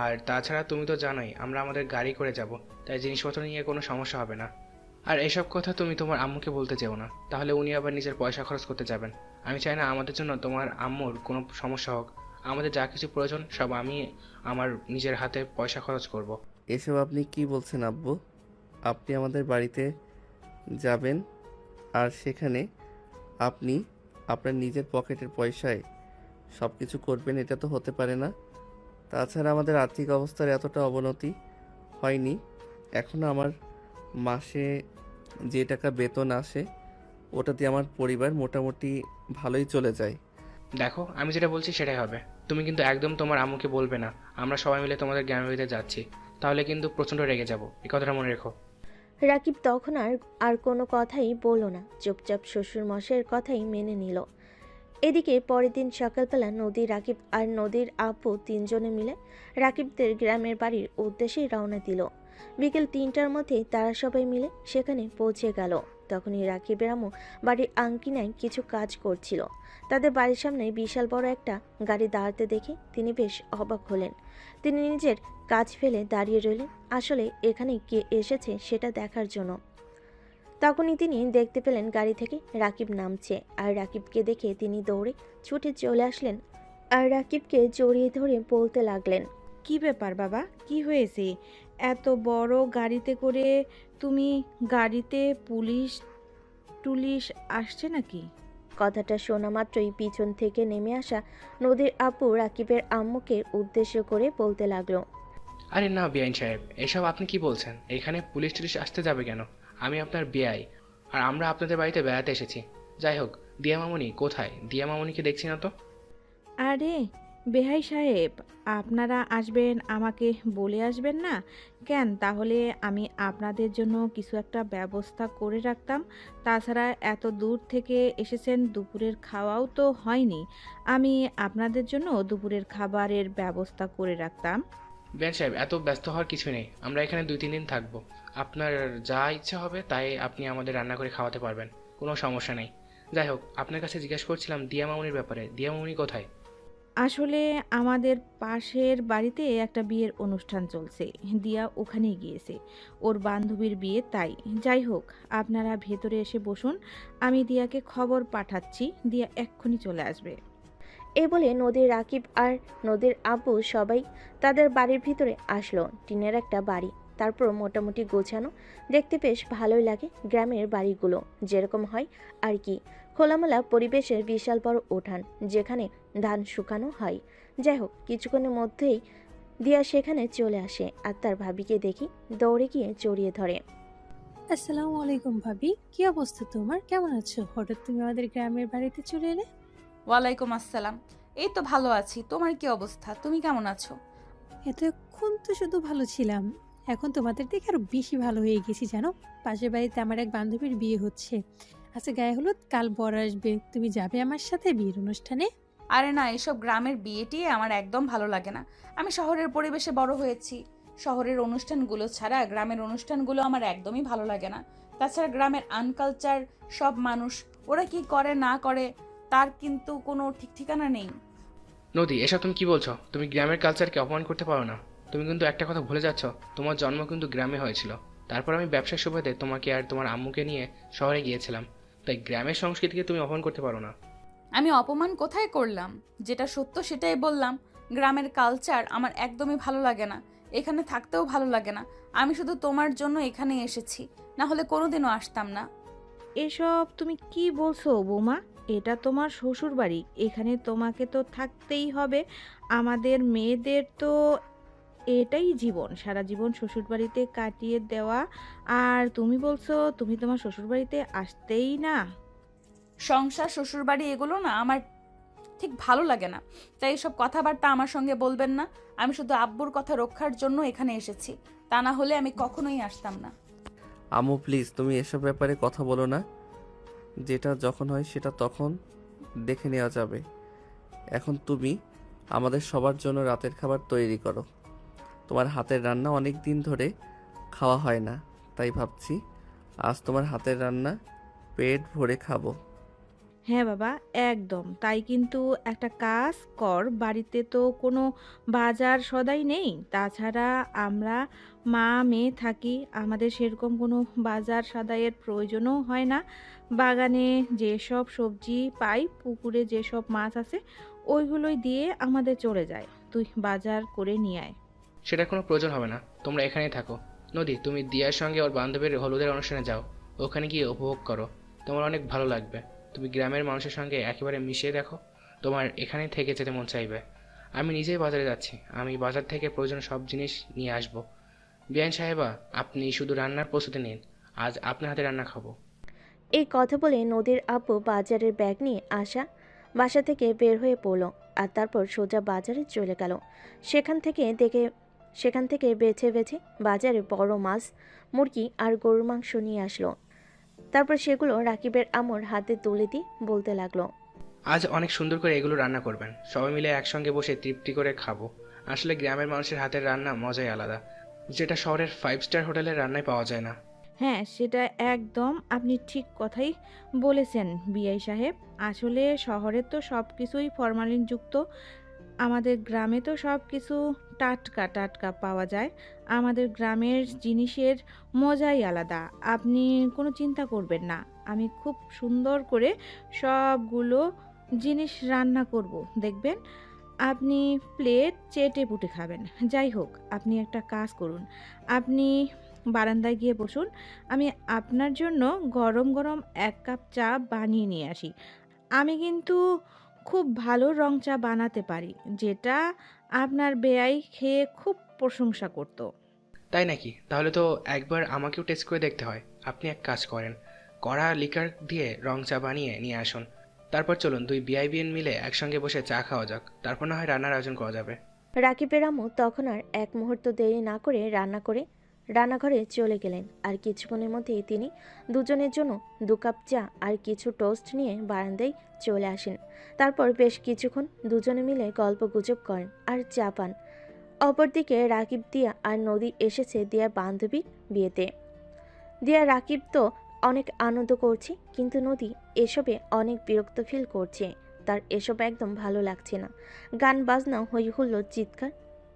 G: আর তাছাড়া তুমি তো জানোই আমরা আমাদের গাড়ি করে যাব, তাই জিনিসপত্র নিয়ে কোনো সমস্যা হবে না। আর এসব কথা তুমি তোমার আম্মুকে বলতে যেও না, তাহলে উনি আবার নিজের পয়সা খরচ করতে যাবেন। আমি চাই না আমাদের জন্য তোমার আম্মুর কোনো সমস্যা হোক। আমাদের যা কিছু প্রয়োজন সব আমি আমার নিজের হাতে পয়সা খরচ করব।
A: এসব আপনি কি বলছেন আব্বু? আপনি আমাদের বাড়িতে যাবেন আর সেখানে আপনি আপনার নিজের পকেটের পয়সায় সব কিছু করবেন? এটা তো হতে পারে না। তাছাড়া আমাদের আর্থিক অবস্থার এতটা অবনতি হয়নি এখনও। আমার মাসে যে টাকা বেতন আসে ওটা দিয়ে আমার পরিবার মোটামুটি ভালোই চলে যায়।
G: দেখো, আমি যেটা বলছি সেটাই হবে। তুমি কিন্তু একদম তোমার আম্মুকে বলবে না আমরা সবাই মিলে তোমাদের গ্রামের বাড়িতে যাচ্ছি, তাহলে কিন্তু প্রচণ্ড রেগে যাব। এই কথাটা মনে রেখো।
C: রাকিব তখন আর আর কোনো কথাই বলল না, চুপচাপ শ্বশুর মশাইয়ের কথাই মেনে নিল। এদিকে পরের দিন সকালবেলা নদী, রাকিব আর নদীর আপু তিনজনে মিলে রাকিবদের গ্রামের বাড়ির উদ্দেশ্যেই রওনা দিল। বিকেল 3টার মধ্যে তারা সবাই মিলে সেখানে পৌঁছে গেল। তখনই রাকিবের আম্মু বাড়ির আঙ্গিনায় কিছু কাজ করছিল। তাদের বাড়ির সামনে বিশাল বড় একটা গাড়ি দাঁড়াতে দেখে তিনি বেশ অবাক হলেন। তিনি নিজের কাজ ফেলে দাঁড়িয়ে রইলেন, আসলে এখানে কে এসেছে সেটা দেখার জন্য। তখনই তিনি দেখতে পেলেন গাড়ি থেকে রাকিব নামছে, আর রাকিবকে দেখে তিনি দৌড়ে ছুটে চলে আসলেন আর রাকিবকে জড়িয়ে ধরে বলতে লাগলেন,
F: কি ব্যাপার বাবা, কি হয়েছে? এত বড় গাড়িতে করে তুমি, গাড়িতে পুলিশ টুলিশ আসছে নাকি?
C: কথাটা শোনা মাত্রই পিছন থেকে নেমে আসা নদীর আপু রাকিবের আম্মুকে উদ্দেশ্য করে বলতে লাগলো,
G: আরে না বিআইন সাহেব, এসব আপনি কি বলছেন? এখানে পুলিশ টুলিশ আসতে যাবে কেন? আমি আপনার বিআই, আর আমরা আপনাদের বাড়িতে বেড়াতে এসেছি। যাই হোক, দিয়া মামুনি কোথায়? দিয়া মামুনিকে দেখছি না তো।
F: আরে বেহাই সাহেব, আপনারা আসবেন আমাকে বলে আসবেন না কেন? তাহলে আমি আপনাদের জন্য কিছু একটা ব্যবস্থা করে রাখতাম। তাছাড়া এত দূর থেকে এসেছেন, দুপুরের খাওয়াও তো হয়নি। আমি আপনাদের জন্য দুপুরের খাবারের ব্যবস্থা করে রাখতাম।
G: বিআইন সাহেব, এত ব্যস্ত হওয়ার কিছু নেই। আমরা এখানে 2-3 দিন থাকবো। আপনার যা ইচ্ছা হবে তাই আপনি আমাদের রান্না করে খাওয়াতে পারবেন, কোনো সমস্যা নেই। যাই হোক, আপনার কাছে জিজ্ঞেস করছিলাম দিয়া মামুনির ব্যাপারে। দিয়া মামুনি কোথায়?
F: আসলে আমাদের পাশের বাড়িতে একটা বিয়ের অনুষ্ঠান চলছে, দিয়া ওখানেই গিয়েছে, ওর বান্ধবীর বিয়ে, তাই। যাই হোক, আপনারা ভেতরে এসে বসুন, আমি দিয়াকে খবর পাঠাচ্ছি, দিয়া এক্ষুনি চলে আসবে।
C: এ বলে নদীর রাকিব আর নদীর আব্বু সবাই তাদের বাড়ির ভিতরে আসলো। টিনের একটা বাড়ি, তারপর মোটামুটি গোছানো, দেখতে বেশ ভালোই লাগে। গ্রামের বাড়িগুলো যেরকম হয় আর কি, খোলামেলা পরিবেশের বিশাল বড় উঠান যেখানে ধান শুকানো হয়। যাই হোক, কিছুক্ষণের মধ্যেই দিয়া সেখানে চলে আসে আর তার ভাবিকে দেখি দৌড়ে গিয়ে জড়িয়ে ধরে।
H: আসসালামু আলাইকুম ভাবি, কি অবস্থা তোমার? কেমন আছো? হঠাৎ তুমি আমাদের গ্রামের বাড়িতে চলে এলে।
B: ওয়ালাইকুম আসসালাম। এই তো ভালো আছি, তোমার কি অবস্থা? তুমি কেমন আছো?
H: এতক্ষণ তো শুধু ভালো ছিলাম, এখন তোমাদের দেখে আরো বেশি ভালো হয়ে গেছি জানো। পাশের বাড়িতে আমার এক বান্ধবীর বিয়ে হচ্ছে, আজকে গায়ে হলুদ, কাল বর আসবে। তুমি যাবে আমার সাথে বিয়ের অনুষ্ঠানে?
B: আরে না, এসব গ্রামের বিয়েটি আমার একদম ভালো লাগে না। আমি শহরের পরিবেশে বড় হয়েছি। শহরের অনুষ্ঠানগুলো ছাড়া গ্রামের অনুষ্ঠানগুলো আমার একদমই ভালো লাগে না। তাছাড়া গ্রামের আনকালচার সব মানুষ, ওরা কি করে না করে তার কিন্তু কোনো ঠিক ঠিকানা নেই।
G: নদী, এসব তুমি কি বলছো? তুমি গ্রামের কালচারকে অপমান করতে পারো না। তুমি কিন্তু একটা কথা ভুলে যাচ্ছ, তোমার জন্ম কিন্তু গ্রামে হয়েছিল। তারপর আমি ব্যবসার সুবাদে তোমাকে আর তোমার আম্মুকে নিয়ে শহরে গিয়েছিলাম। তাই গ্রামের সংস্কৃতিকে তুমি অপমান করতে পারো না।
B: আমি অপমান কোথায় করলাম? যেটা সত্য সেটাই বললাম। গ্রামের কালচার আমার একদমই ভালো লাগে না, এখানে থাকতেও ভালো লাগে না। আমি শুধু তোমার জন্য এখানে এসেছি, না হলে কোনোদিনও আসতাম না।
F: এসব তুমি কি বলছো বৌমা? এটা তোমার শ্বশুর বাড়ি, এখানে তোমাকে তো থাকতেই হবে। আমাদের মেয়েদের তো এটাই জীবন, সারা জীবন শ্বশুর বাড়িতে কাটিয়ে দেওয়া। আর তুমি বলছো তুমি তোমার শ্বশুর বাড়িতে আসতেই না?
B: সংসার, শ্বশুরবাড়ি এগুলো না আমার ঠিক ভালো লাগে না। তাই এসব কথাবার্তা আমার সঙ্গে বলবেন না। আমি শুধু আব্বুর কথা রক্ষার জন্য এখানে এসেছি, তা না হলে আমি কখনোই আসতাম না।
A: আম্মু প্লিজ, তুমি এসব ব্যাপারে কথা বলো না। যেটা যখন হয় সেটা তখন দেখে নেওয়া যাবে। এখন তুমি আমাদের সবার জন্য রাতের খাবার তৈরি করো। তোমার হাতের রান্না অনেক দিন ধরে খাওয়া হয় না, তাই ভাবছি আজ তোমার হাতের রান্না পেট ভরে খাবো।
F: হ্যাঁ বাবা, একদম তাই। কিন্তু একটা কাজ কর, বাড়িতে তো কোনো বাজার সদাই নেই। তাছাড়া আমরা মা মেয়ে থাকি, আমাদের সেরকম কোনো বাজার সদাইয়ের প্রয়োজনও হয় না। বাগানে যেসব সবজি পাই, পুকুরে যেসব মাছ আছে, ওইগুলোই দিয়ে আমাদের চলে যায়। তুই বাজার করে নিয়ে আয়।
G: সেটার কোনো প্রয়োজন হবে না, তোমরা এখানেই থাকো। নদী, তুমি দিয়ার সঙ্গে ওর বান্ধবীর হলুদের অনুষ্ঠানে যাও, ওখানে গিয়ে উপভোগ করো, তোমার অনেক ভালো লাগবে। তুমি গ্রামের মানুষের সঙ্গে একেবারে মিশিয়ে দেখো, তোমার এখানেই থেকে যেতে মন চাইবে। আমি নিজেই বাজারে যাচ্ছি, আমি বাজার থেকে প্রয়োজন সব জিনিস নিয়ে আসবো। বিয়ান সাহেবা, আপনি শুধু রান্নার প্রস্তুতি নিন, আজ আপনার হাতে রান্না খাবো।
C: এই কথা বলে নদীর আব্বু বাজারের ব্যাগ নিয়ে বাসা থেকে বের হয়ে পড়ল, আর তারপর সোজা বাজারে চলে গেল। সেখান থেকে বেছে বেছে বাজারে বড় মাছ, মুরগি আর গরুর মাংস নিয়ে আসলো। তারপর সেগুলো রাকিবের আম্মুর হাতে তুলে দিয়ে বলতে লাগলো,
G: আজ অনেক সুন্দর করে এগুলো রান্না করবেন, সবাই মিলে একসঙ্গে বসে তৃপ্তি করে খাবো। আসলে গ্রামের মানুষের হাতের রান্না মজাই আলাদা, যেটা শহরের 5 স্টার হোটেলের রান্নায় পাওয়া যায় না।
F: হ্যাঁ, সেটা একদম আপনি ঠিক কথাই বলেছেন বিআই সাহেব। আসলে শহরে তো সব কিছুই ফরমালিনযুক্ত, আমাদের গ্রামে তো সব কিছু টাটকা টাটকা পাওয়া যায়। আমাদের গ্রামের জিনিসের মজাই আলাদা। আপনি কোনো চিন্তা করবেন না, আমি খুব সুন্দর করে সবগুলো জিনিস রান্না করব, দেখবেন আপনি প্লেট চেটে পুটে খাবেন। যাই হোক, আপনি একটা কাজ করুন, আপনি বারান্দায় গিয়ে বসুন, আমি আপনার জন্য গরম গরম 1 কাপ চা বানিয়ে নিয়ে আসি। আমি কিন্তু খুব ভালো রং চা বানাতে পারি, যেটা আপনার বেয়াই খেয়ে খুব প্রশংসা করত।
G: তাই নাকি? তাহলে তো একবার আমাকেও টেস্ট করে দেখতে হয়। আপনি এক কাজ করেন, কড়া লিকার দিয়ে রং চা বানিয়ে নিয়ে আসুন। তারপর চলুন দুই বিআইবিএন মিলে একসঙ্গে বসে চা খাওয়া যাক, তারপর না হয় রান্নার আয়োজন করা যাবে।
C: রাকিবের আম্মু তখন আর এক মুহূর্ত দেরি না করে রান্নাঘরে চলে গেলেন। আর কিছুক্ষণের মধ্যেই তিনি দুজনের জন্য 2 কাপ চা আর কিছু টোস্ট নিয়ে বারান্দায় চলে আসেন। তারপর বেশ কিছুক্ষণ দুজনে মিলে গল্প গুজব করেন আর চা পান। অপরদিকে রাকিব, দিয়া আর নদী এসেছে দিয়ার বান্ধবীর বিয়েতে। দিয়া রাকিব তো অনেক আনন্দ করছে, কিন্তু নদী এসবে অনেক বিরক্ত ফিল করছে। তার এসব একদম ভালো লাগছে না। গান বাজনা, হই হুল্লোড়, চিৎকার।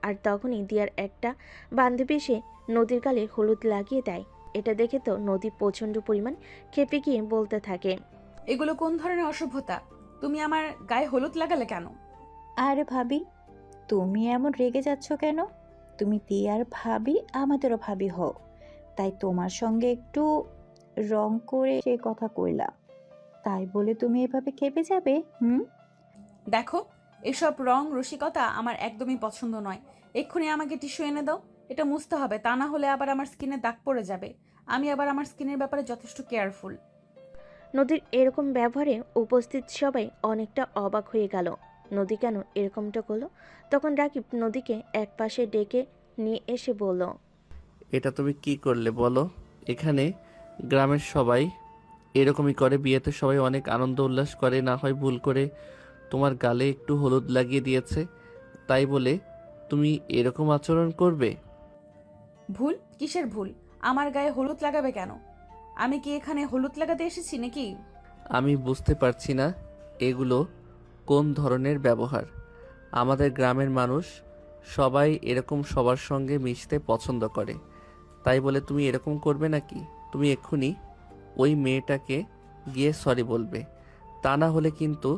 C: আর তখনই দিয়ার একটা বান্ধবী এসে নদীর গালে হলুদ লাগিয়ে দেয়। এটা দেখে তো নদী প্রচণ্ড পরিমাণ ক্ষেপে গিয়ে বলতে থাকে,
B: এগুলো কোন ধরনের অসভ্যতা? তুমি আমার গায়ে হলুদ লাগালে কেন?
I: আরে ভাবি, তুমি এমন রেগে যাচ্ছ কেন? তুমি দিয়ার ভাবি, আমাদেরও ভাবি হও, তাই তোমার সঙ্গে একটু রং করে সে কথা কইলাম, তাই বলে তুমি এভাবে খেপে যাবে?
B: দেখো, এসব রং রসিকতা আমার একদমই পছন্দ নয়। এক্ষুনি আমাকে টিস্যু এনে দাও, এটা মুছতে হবে, তা না হলে আবার আমার স্কিনে দাগ পড়ে যাবে। আমি আবার আমার স্কিনের ব্যাপারে যথেষ্ট কেয়ারফুল।
C: নদীর এরকম ব্যবহারে উপস্থিত সবাই অনেকটা অবাক হয়ে গেল। নদী কেন এরকমটা করলো? তখন রাকিব নদীকে এক পাশে ডেকে নিয়ে এসে বলল,
A: এটা তুমি কি করলে বলো? এখানে গ্রামের সবাই এরকমই করে, বিয়েতে সবাই অনেক আনন্দ উল্লাস করে, না হয় ভুল করে তোমার গালে একটু হলুদ লাগিয়ে দিয়েছে, তাই বলে তুমি এরকম আচরণ করবে?
B: ভুল? কিসের ভুল? আমার গায়ে হলুদ লাগাবে কেন? আমি কি এখানে হলুদ লাগাতে এসেছি নাকি?
A: আমি বুঝতে পারছি না এগুলো কোন ধরনের ব্যবহার। আমাদের গ্রামের মানুষ সবাই এরকম সবার সঙ্গে মিশতে পছন্দ করে, তাই বলে তুমি এরকম করবে নাকি? তুমি এক্ষুনি ওই মেয়েটাকে গিয়ে সরি বলবে, তা না হলে কিন্তু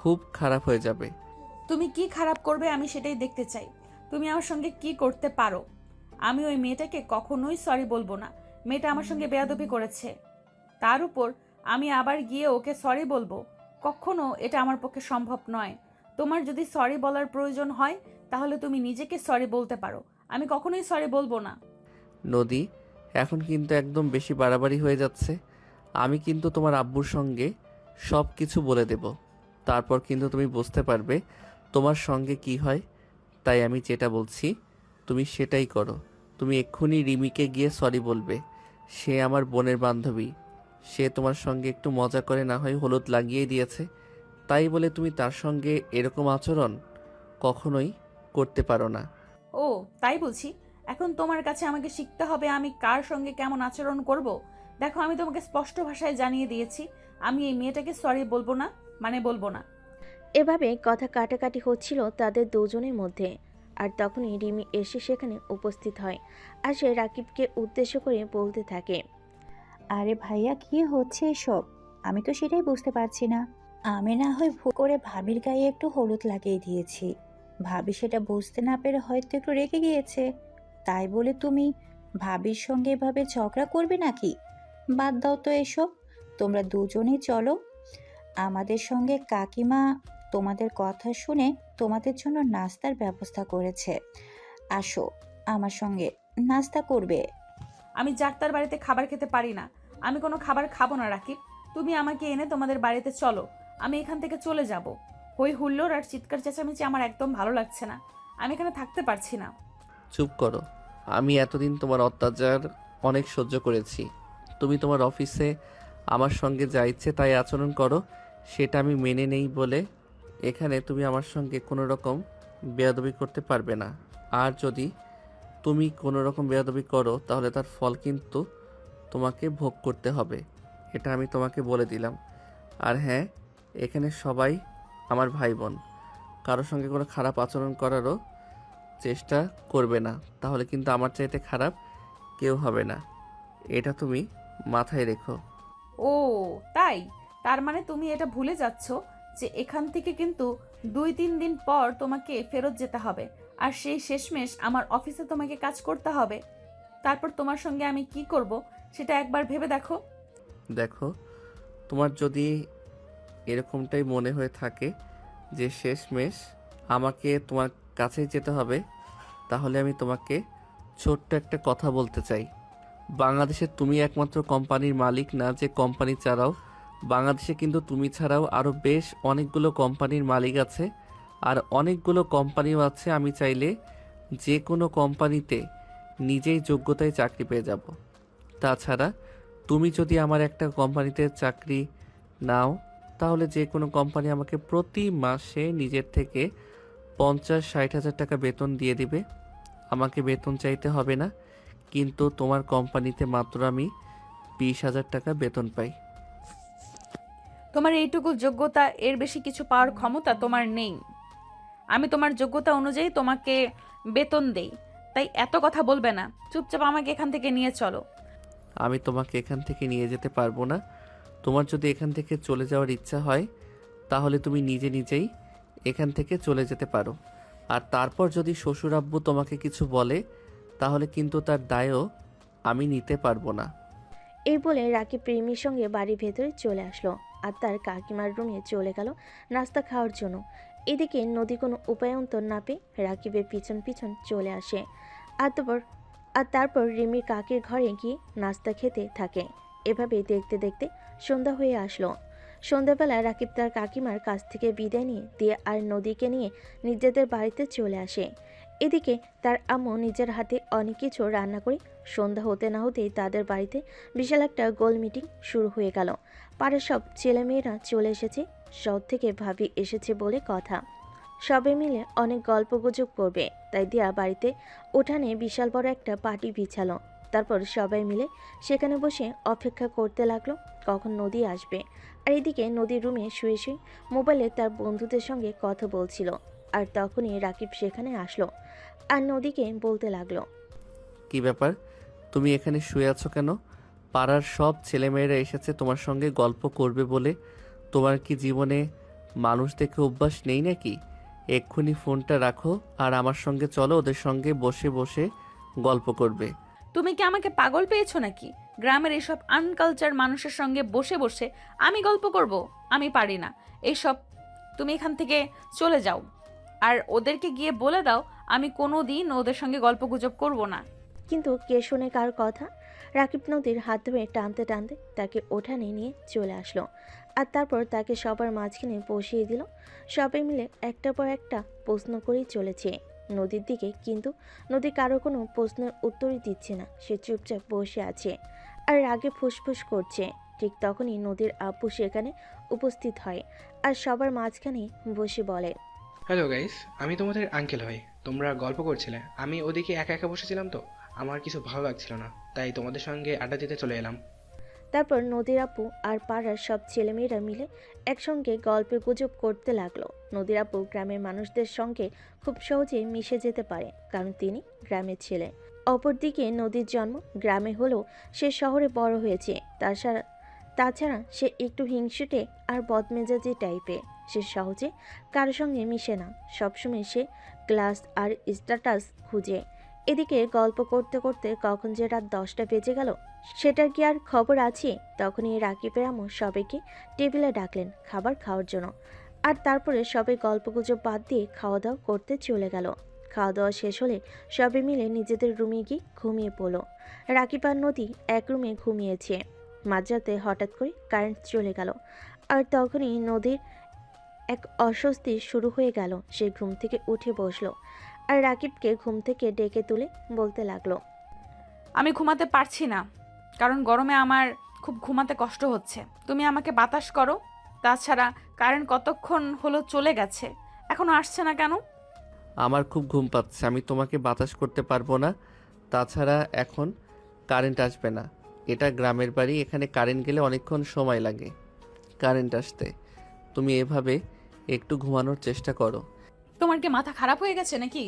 A: খুব খারাপ হয়ে যাবে।
B: তুমি কি খারাপ করবে আমি সেটাই দেখতে চাই। তুমি আমার সঙ্গে কি করতে পারো? আমি ওই মেয়েটাকে কখনোই সরি বলবো না। মেয়েটা আমার সঙ্গে বেয়াদবি করেছে, তার উপর আমি আবার গিয়ে ওকে সরি বলবো? কখনো এটা আমার পক্ষে সম্ভব নয়। তোমার যদি সরি বলার প্রয়োজন হয় তাহলে তুমি নিজেকে সরি বলতে পারো, আমি কখনোই সরি বলবো না।
A: নদী, এখন কিন্তু একদম বেশি বাড়াবাড়ি হয়ে যাচ্ছে। আমি কিন্তু তোমার আব্বুর সঙ্গে সব কিছু বলে দেব, তারপর কিন্তু তুমি বুঝতে পারবে তোমার সঙ্গে কি হয়। তাই আমি যেটা বলছি তুমি সেটাই করো। তুমি এক্ষুনি রিমিকে গিয়ে সরি বলবে। সে আমার বোনের বান্ধবী, সে তোমার সঙ্গে একটু মজা করে না হয় হলুদ লাগিয়ে দিয়েছে, তাই বলে তুমি তার সঙ্গে এরকম আচরণ কখনোই করতে পারো না।
B: ও তাই বলছি, এখন তোমার কাছে আমাকে শিখতে হবে আমি কার সঙ্গে কেমন আচরণ করব? দেখো, আমি তোমাকে স্পষ্ট ভাষায় জানিয়ে দিয়েছি আমি এই মেয়েটাকে সরি বলবো না, মানে বলবো না।
C: এভাবে কথা কাটাকাটি হচ্ছিল তাদের দুজনের মধ্যে। আর তখনই রিমি এসে সেখানে উপস্থিত হয় আর সে রাকিবকে উদ্দেশ্য করে বলতে থাকে।
I: আরে ভাইয়া, কি হচ্ছে এসব? আমি তো সেটাই বুঝতে পারছি না। আমি না হয় ভুল করে ভাবির গায়ে একটু হলুদ লাগিয়ে দিয়েছি। ভাবি সেটা বুঝতে না পেরে হয়তো একটু রেগে গিয়েছে, তাই বলে তুমি ভাবির সঙ্গে এভাবে ঝগড়া করবে নাকি? বাদ দাও তো এসব। তোমরা দুজনেই চলো আমাদের সঙ্গে। কাকিমা তোমাদের কথা শুনে তোমাদের জন্য নাস্তার ব্যবস্থা করেছে। আসো আমার সঙ্গে, নাস্তা করবে।
B: আমি যার বাড়িতে খাবার খেতে পারি না। আমি কোনো খাবার খাবো না রাকিব। তুমি আমাকে এনে তোমাদের বাড়িতে চলো, আমি এখান থেকে চলে যাব। হই হুল্লোড় আর চিৎকার চেঁচামেচি আমার একদম ভালো লাগছে না। আমি এখানে থাকতে পারছি না।
A: চুপ করো। আমি এতদিন তোমার অত্যাচার অনেক সহ্য করেছি। তুমি তোমার অফিসে আমার সঙ্গে যা ইচ্ছে তাই আচরণ করো, সেটা আমি মেনে নেই বলে এখানে তুমি আমার সঙ্গে কোনো রকম বেয়াদবি করতে পারবে না। আর যদি তুমি কোনো রকম বেয়াদবি করো তাহলে তার ফল কিন্তু তোমাকে ভোগ করতে হবে, এটা আমি তোমাকে বলে দিলাম। আর হ্যাঁ, এখানে সবাই আমার ভাই বোন, কারোর সঙ্গে কোনো খারাপ আচরণ করারও চেষ্টা করবে না, তাহলে কিন্তু আমার চাইতে খারাপ কেউ হবে না, এটা তুমি মাথায় রেখো।
B: ও তাই? তার মানে তুমি এটা ভুলে যাচ্ছ যে এখান থেকে কিন্তু 2-3 দিন পর তোমাকে ফেরত যেতে হবে, আর সেই শেষমেশ আমার অফিসে তোমাকে কাজ করতে হবে। তারপর তোমার সঙ্গে আমি কি করব সেটা একবার ভেবে দেখো।
A: দেখো, তোমার যদি এরকমটাই মনে হয়ে থাকে যে শেষমেশ আমাকে তোমার কাছেই যেতে হবে, তাহলে আমি তোমাকে ছোট্ট একটা কথা বলতে চাই। বাংলাদেশে তুমি একমাত্র কোম্পানির মালিক না যে কোম্পানি চালাও। বাংলাদেশে কিন্তু তুমি ছাড়াও আরও বেশ অনেকগুলো কোম্পানির মালিক আছে, আর অনেকগুলো কোম্পানিও আছে। আমি চাইলে যে কোনো কোম্পানিতে নিজেই যোগ্যতায় চাকরি পেয়ে যাব। তাছাড়া তুমি যদি আমার একটা কোম্পানিতে চাকরি নাও, তাহলে যে কোনো কোম্পানি আমাকে প্রতি মাসে নিজের থেকে 50-60 হাজার টাকা বেতন দিয়ে দিবে। আমাকে বেতন চাইতে হবে না, কিন্তু তোমার কোম্পানিতে মাত্র আমি 20,000 টাকা বেতন পাই।
B: তোমার এইটুকু যোগ্যতা, এর বেশি কিছু পাওয়ার ক্ষমতা তোমার নেই। আমি তোমার যোগ্যতা অনুযায়ী তোমাকে বেতন দেই, তাই এত কথা বলবে না। চুপচাপ আমাকে এখান থেকে নিয়ে চলো।
A: আমি তোমাকে এখান থেকে নিয়ে যেতে পারবো না। তোমার যদি এখান থেকে চলে যাওয়ার ইচ্ছা হয় তাহলে তুমি নিজে নিজেই এখান থেকে চলে যেতে পারো। আর তারপর যদি শ্বশুর আব্বু তোমাকে কিছু বলে তাহলে কিন্তু তার দায়ও আমি নিতে পারবো না।
C: এই বলে রাকিব রিমির সঙ্গে বাড়ির ভেতরে চলে আসলো আর তার কাকিমার রুমে চলে গেল নাস্তা খাওয়ার জন্য। এদিকে নদী কোনো উপায়ন্তর না পেয়ে রাকিবের পিছন পিছন চলে আসে আর তারপর রিমির কাকির ঘরে গিয়ে নাস্তা খেতে থাকে। এভাবে দেখতে দেখতে সন্ধ্যা হয়ে আসলো। সন্ধ্যাবেলা রাকিব তার কাকিমার কাছ থেকে বিদায় নিয়ে দিয়া আর নদীকে নিয়ে নিজেদের বাড়িতে চলে আসে। এদিকে তার আম্মু নিজের হাতে অনেক কিছু রান্না করে সন্ধ্যা হতে না হতেই তাদের বাড়িতে বিশাল একটা গোল মিটিং শুরু হয়ে গেল। পাড়ার সব ছেলেমেয়েরা চলে এসেছে শহর থেকে ভাবি এসেছে বলে কথা। সবাই মিলে অনেক গল্পগুজব করবে, তাই দিয়া বাড়িতে উঠানে বিশাল বড় একটা পার্টি বিছালো। তারপর সবাই মিলে সেখানে বসে অপেক্ষা করতে লাগলো কখন নদী আসবে। আর এদিকে নদীর রুমে শুয়ে শুয়ে মোবাইলে তার বন্ধুদের সঙ্গে কথা বলছিল। আর তখনই রাকিব সেখানে আসলো আর নদীকে বলতে লাগলো,
A: কি ব্যাপার, তুমি এখানে শুয়ে আছো কেন? পাড়ার সব ছেলেমেয়েরা এসেছে তোমার সঙ্গে গল্প করবে বলে। তোমার কি জীবনে মানুষ দেখে অভ্যাস নেই নাকি? এক্ষুনি ফোনটা রাখো আর আমার সঙ্গে চলো, ওদের সঙ্গে বসে বসে গল্প করবে।
B: তুমি কি আমাকে পাগল পেয়েছো নাকি? গ্রামের এইসব আনকালচার মানুষের সঙ্গে বসে বসে আমি গল্প করব? আমি পারি না এইসব। তুমি এখান থেকে চলে যাও আর ওদেরকে গিয়ে বলে দাও আমি কোনো দিন ওদের সঙ্গে গল্পগুজব করব না।
C: কিন্তু কে শোনে কার কথা। রাকিব নদীর হাত ধরে টানতে টানতে তাকে ওঠানে নিয়ে চলে আসলো আর তারপর তাকে সবার মাঝখানে বসিয়ে দিল। সবাই মিলে একটার পর একটা প্রশ্ন করেই চলেছে নদীর দিকে, কিন্তু নদী কারো কোনো প্রশ্নের উত্তরই দিচ্ছে না। সে চুপচাপ বসে আছে আর রাগে ফুসফুস করছে। ঠিক তখনই নদীর আব্বু সেখানে উপস্থিত হয় আর সবার মাঝখানে বসে বলে,
G: হ্যালো গাইস, আমি তোমাদের আঙ্কেল হই। তোমরা গল্প করছিলে, আমি ওদিকে একা একা বসেছিলাম তো আমার কিছু ভালো লাগছিল না, তাই তোমাদের সঙ্গে আড্ডা দিতে চলে এলাম।
C: তারপর নদীর আপু আর পাড়ার সব ছেলেমেয়েরা মিলে একসঙ্গে গল্পে গুজব করতে লাগলো। নদীর আপু গ্রামের মানুষদের সঙ্গে খুব সহজেই মিশে যেতে পারে, কারণ তিনি গ্রামের ছেলে। অপরদিকে নদীর জন্ম গ্রামে হলেও সে শহরে বড় হয়েছে। তাছাড়া সে একটু হিংসুটে আর বদমেজাজি টাইপের। সে সহজে কারোর সঙ্গে মিশে না, সবসময় সে ক্লাস আর স্ট্যাটাস খুঁজে। এদিকে গল্প করতে করতে কখন যে রাত 10টা বেজে গেল সেটার কি আর খবর আছে? তখনই রাকিবের আম্মু সবাইকে টেবিলে ডাকলেন খাবার খাওয়ার জন্য। আর তারপরে সবাই গল্পগুজব বাদ দিয়ে খাওয়া দাওয়া করতে চলে গেল। খাওয়া দাওয়া শেষ হলে সবাই মিলে নিজেদের রুমে গিয়ে ঘুমিয়ে পড়লো। রাকিব আর নদী এক রুমে ঘুমিয়েছে। মাঝরাতে হঠাৎ করে কারেন্ট চলে গেল আর তখনই নদীর এক অস্বস্তি শুরু হয়ে গেল। সে ঘুম থেকে উঠে বসলো আর রাকিবকে ঘুম থেকে ডেকে তুলে বলতে লাগলো,
B: আমি ঘুমাতে পারছি না, কারণ গরমে আমার খুব ঘুমাতে কষ্ট হচ্ছে। তুমি আমাকে বাতাস করো। তাছাড়া কারেন্ট কতক্ষণ হলো চলে গেছে, এখনো আসছে না কেন?
A: আমার খুব ঘুম পাচ্ছে, আমি তোমাকে বাতাস করতে পারবো না। তাছাড়া এখন কারেন্ট আসবে না। এটা গ্রামের বাড়ি, এখানে কারেন্ট গেলে অনেকক্ষণ সময় লাগে কারেন্ট আসতে। তুমি এভাবে একটু ঘুমানোর চেষ্টা করো।
B: তোমার কি মাথা খারাপ হয়ে গেছে নাকি?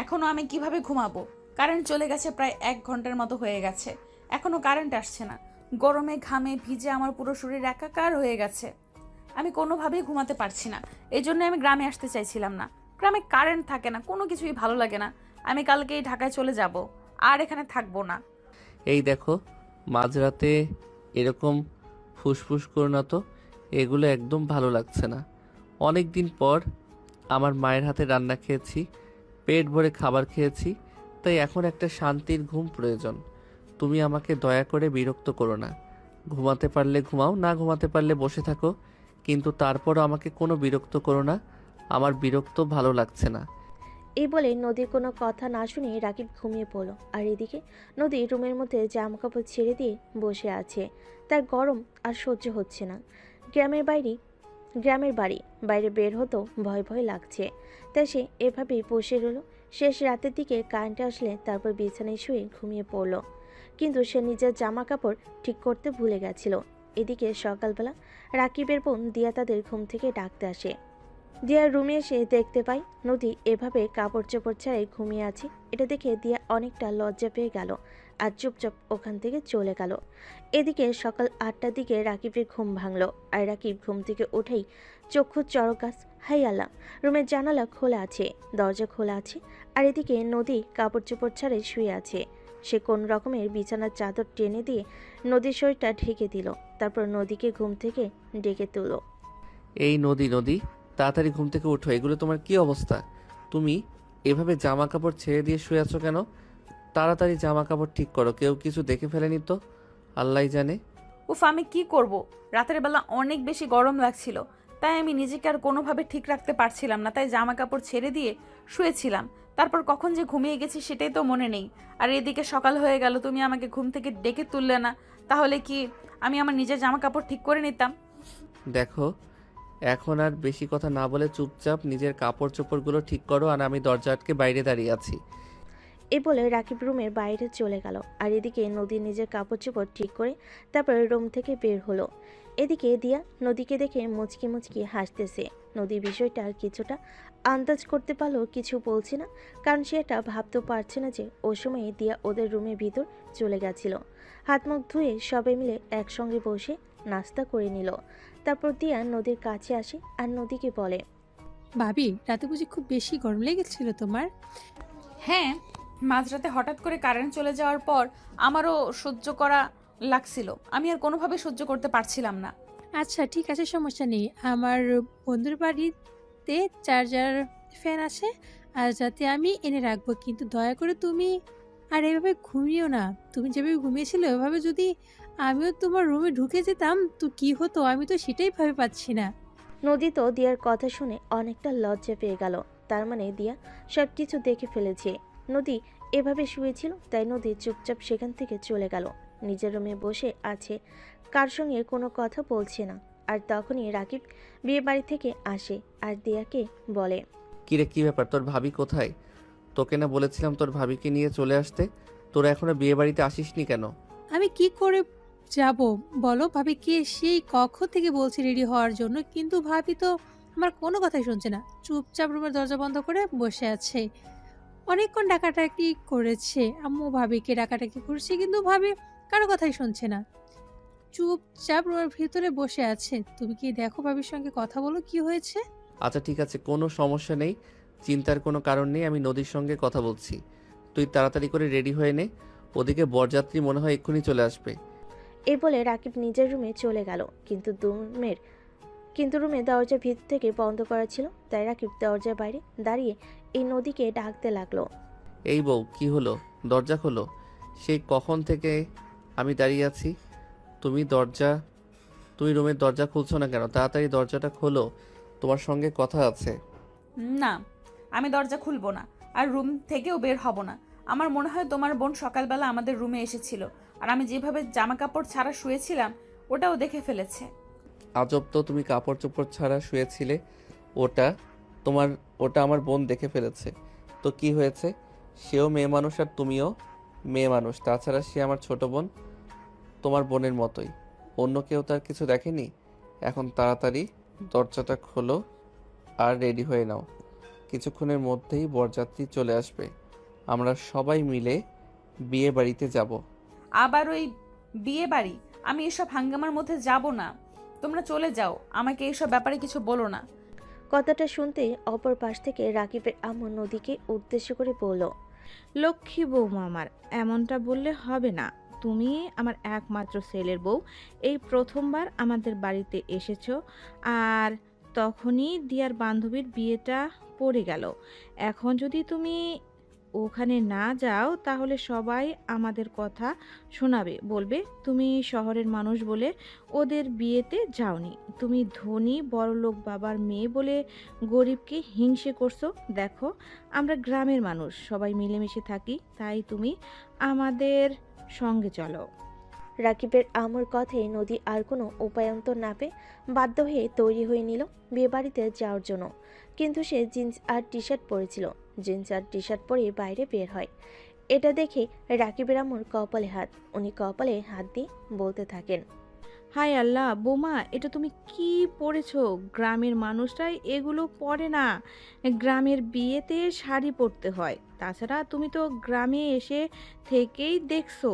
B: এখনো আমি কিভাবে ঘুমাবো? কারেন্ট চলে গেছে প্রায় 1 ঘন্টার মতো হয়ে গেছে, এখনো কারেন্ট আসছে না। গরমে ঘামে ভিজে আমার পুরো শরীর একাকার হয়ে গেছে। আমি কোনোভাবেই ঘুমাতে পারছি না। এই জন্য আমি গ্রামে আসতে চাইছিলাম না। গ্রামে কারেন্ট থাকে না, কোনো কিছুই ভালো লাগে না। আমি কালকেই ঢাকায় চলে যাব, আর এখানে থাকবো না।
A: এই দেখো, মাঝরাতে এরকম ফুসফুস করো না তো, এগুলো একদম ভালো লাগছে না। অনেক দিন পর আমার মায়ের হাতে রান্না খেয়েছি, পেট ভরে খাবার খেয়েছি, তাই এখন একটা শান্তির ঘুম প্রয়োজন। তুমি আমাকে দয়া করে বিরক্ত করো না। ঘুমাতে পারলে ঘুমাও, না ঘুমাতে পারলে বসে থাকো, কিন্তু তারপরও আমাকে কোনো বিরক্ত করো না। আমার বিরক্ত ভালো লাগছে না।
C: এই বলে নদীর কোনো কথা না শুনে রাকিব ঘুমিয়ে পড়ল। আর এদিকে নদী রুমের মধ্যে জামাকাপড় ছেড়ে দিয়ে বসে আছে। তার গরম আর সহ্য হচ্ছে না। গ্রামের বাড়ি বাইরে বের হতো ভয় ভয় লাগছে, তাই সে এভাবেই বসে রইল। শেষ রাতের দিকে কারেন্ট আসলে তারপর বিছানায় শুয়ে ঘুমিয়ে পড়ল, কিন্তু সে নিজের জামা কাপড় ঠিক করতে ভুলে গেছিল। এদিকে সকালবেলা রাকিবের বোন দিয়া তাদের ঘুম থেকে ডাকতে আসে। দিয়ার রুমে এসে দেখতে পাই নদী এভাবে কাপড় চোপড় ছাড়াই ঘুমিয়ে আছে। এটা দেখে দিয়া অনেকটা লজ্জা পেয়ে গেল আর চুপচাপ ওখান থেকে চলে গেল। এদিকে সকাল 8টার দিকে রাকিবের ঘুম ভাঙলো আর রাকিব ঘুম থেকে উঠেই চক্ষু চড়ক গাছ। হাই আল্লাহ, রুমের জানালা খোলা আছে, দরজা খোলা আছে। আর এদিকে নদী কাপড় চোপড় ছাড়াই শুয়ে আছে। সে কোন রকমের বিছানার চাদর টেনে দিয়ে নদীর শরীরটা ঢেকে দিল। তারপর নদীকে ঘুম থেকে ডেকে তুলল।
A: এই নদী, নদী, তাড়াতাড়ি ঘুম থেকে উঠো। এগুলো তোমার কি অবস্থা? তুমি এভাবে জামা কাপড় ছেড়ে দিয়ে শুয়ে আছো কেন? তাড়াতাড়ি জামা কাপড় ঠিক করো, কেউ কিছু দেখে ফেলেনি তো? আল্লাহই জানে।
B: উফ, আমি কি করব? রাতের বেলা অনেক বেশি গরম লাগছিল, তাই আমি নিজেকে আর কোনোভাবে ঠিক রাখতে পারছিলাম না, তাই জামা কাপড় ছেড়ে দিয়ে শুয়েছিলাম। তারপর কখন যে ঘুমিয়ে গেছি সেটাই তো মনে নেই। আর এদিকে সকাল হয়ে গেল, তুমি আমাকে ঘুম থেকে ডেকে তুললে না। তাহলে কি আমি আমার নিজের জামা কাপড় ঠিক করে নিতাম?
A: দেখো, এখন আর বেশি কথা না বলে চুপচাপ নিজের কাপড় চোপড়গুলো ঠিক করো, আর আমি দরজা আটকে বাইরে দাঁড়িয়ে আছি।
C: এ বলে রাকিব রুমের বাইরে চলে গেল। আর এদিকে নদী নিজের কাপড় চোপড় ঠিক করে তারপর রুম থেকে বের হলো। এদিকে দিয়া নদীকে দেখে মুচকি মুচকি হাসতেছে। নদী বিষয়টা কিছুটা আন্দাজ করতে পারলেও কিছু বলছে না, কারণ সে এটা ভাবতেও পারছে না যে ও সময়ে দিয়া ওদের রুমের ভিতর চলে গেছিল। হাত মুখ ধুয়ে সবাই মিলে একসঙ্গে বসে নাস্তা করে নিল। তারপর দিয়া নদীর কাছে আসে আর নদীকে বলে,
H: ভাবি রাতে বুঝি খুব বেশি গরম লেগেছিল তোমার?
B: হ্যাঁ, মাঝরাতে হঠাৎ করে কারেন্ট চলে যাওয়ার পর আমারও সহ্য করা লাগছিল। আমি আর কোনোভাবে সহ্য করতে পারছিলাম না।
H: আচ্ছা ঠিক আছে, সমস্যা নেই। আমার বন্ধুর বাড়িতে চার্জার ফ্যান আছে, আর যাতে আমি এনে রাখবো, কিন্তু দয়া করে তুমি আর এভাবে ঘুমিও না। তুমি যেভাবে ঘুমিয়েছিলে ওভাবে যদি আমিও তোমার রুমে ঢুকে যেতাম তো কি হতো, আমি তো সেটাই ভেবে পাচ্ছি না।
C: নদী তো দিয়ার কথা শুনে অনেকটা লজ্জা পেয়ে গেল। তার মানে দিয়া সব কিছু দেখে ফেলেছে। নদী এভাবে শুয়েছিল, তাই নদী চুপচাপ সেখান থেকে চলে গেল। নিজের রুমে বসে আছে, কার সঙ্গে কোনো কথা বলছে না। আর তখনই রাকিব বিয়ে বাড়ি থেকে আসে আর দিয়াকে বলে,
A: কিরে, কি ব্যাপার? তোর ভাবি কোথায়? তোকে না বলেছিলাম তোর ভাবিকে নিয়ে চলে আসতে? তোরা এখনো বিয়ে বাড়িতে আসিসনি কেন?
H: আমি কি করে যাব বলো? ভাবি কে সেই কখন থেকে বলছি রেডি হওয়ার জন্য, কিন্তু ভাবি তো আমার কোনো কথাই শুনছে না। চুপচাপ রুমের দরজা বন্ধ করে বসে আছে। অনেকক্ষণ ডাকাডাকি করেছে, আম্মু ভাবিকে ডাকাডাকি করছে, কিন্তু ভাবি কারো কথাই শুনছে না। চুপচাপ রুমের ভিতরে বসে আছে। তুমি কি দেখো ভাবির সঙ্গে কথা বলো, কি হয়েছে?
A: আচ্ছা ঠিক আছে, কোনো সমস্যা নেই, চিন্তার কোনো কারণ নেই। আমি নদীর সঙ্গে কথা বলছি। তুই তাড়াতাড়ি করে রেডি হয়ে নে, ওদিকে বরযাত্রী মনে হয় এক্ষুনি চলে আসবে।
C: এই বলে রাকিব নিজের রুমে চলে গেল। কিন্তু রুমে দরজা ভিতর থেকে বন্ধ করা ছিল, তাই রাকিব দরজার বাইরে দাঁড়িয়ে এই নদীকে ডাকতে লাগলো।
A: এই বউ, কি হলো? দরজা খোলো। সেই কখন থেকে আমি দাঁড়িয়ে আছি। তুমি রুমের দরজা খুলছো না কেন? তাড়াতাড়ি দরজাটা খোলো, তোমার সঙ্গে কথা আছে।
B: না, আমি দরজা খুলবো না, আর রুম থেকেও বের হব না। আমার মনে হয় তোমার বোন সকালবেলা আমাদের রুমে এসেছিল, আর আমি যেভাবে জামা কাপড় ছাড়া শুয়েছিলাম ওটাও দেখে ফেলেছে।
A: আজব তো, তুমি কাপড় চোপড় ছাড়া শুয়েছিলে, ওটা ওটা আমার বোন দেখে ফেলেছে। তো কি হয়েছে? সেও মেয়ে মানুষ আর তুমিও মেয়ে মানুষ। তাছাড়া সে আমার ছোট বোন, তোমার বোনের মতোই। অন্য কেউ তার কিছু দেখেনি। এখন তাড়াতাড়ি দরজাটা খোলো আর রেডি হয়ে নাও। কিছুক্ষণের মধ্যেই বরযাত্রী চলে আসবে। আমরা সবাই মিলে বিয়ে বাড়িতে যাব।
B: আবার ওই বিয়ে বাড়ি? আমি এসব হাঙ্গামার মধ্যে যাব না। তোমরা চলে যাও, আমাকে এইসব ব্যাপারে কিছু বলো না।
C: কথাটা শুনতেই অপর পাশ থেকে রাকিবের আম্মু নদীকে উদ্দেশ্য করে বলল,
F: লক্ষ্মী বৌমা আমার, এমনটা বললে হবে না। তুমি আমার একমাত্র ছেলের বউ, এই প্রথমবার আমাদের বাড়িতে এসেছো, আর তখনই দিয়ার বান্ধবীর বিয়েটা পড়ে গেল। এখন যদি তুমি ওখানে না যাও তাহলে সবাই আমাদের কথা শোনাবে, বলবে তুমি শহরের মানুষ বলে ওদের বিয়েতে যাওনি, তুমি ধনী বড়লোক বাবার মেয়ে বলে গরিবকে হিংসে করছো। দেখো আমরা গ্রামের মানুষ, সবাই মিলেমিশে থাকি, তাই তুমি আমাদের সঙ্গে চলো।
C: রাকিবের আম্মুর কথায় নদী আর কোনো উপায়ন্তর না পেয়ে বাধ্য হয়ে তৈরি হয়ে নিল বিয়ে বাড়িতে যাওয়ার জন্য। কিন্তু সে জিন্স আর টি শার্ট পরেছিল। জিন্স আর টি শার্ট পরে বাইরে বের হয়। এটা দেখে রাকিবের আম্মুর কপালে হাত। উনি কপালে হাত দিয়ে বলতে থাকেন,
F: হায় আল্লাহ, বোমা এটা তুমি কি পরেছো? গ্রামের মানুষরাই এগুলো পরে না, গ্রামের বিয়েতে শাড়ি পরতে হয়। তাছাড়া তুমি তো গ্রামে এসে থেকেই দেখছো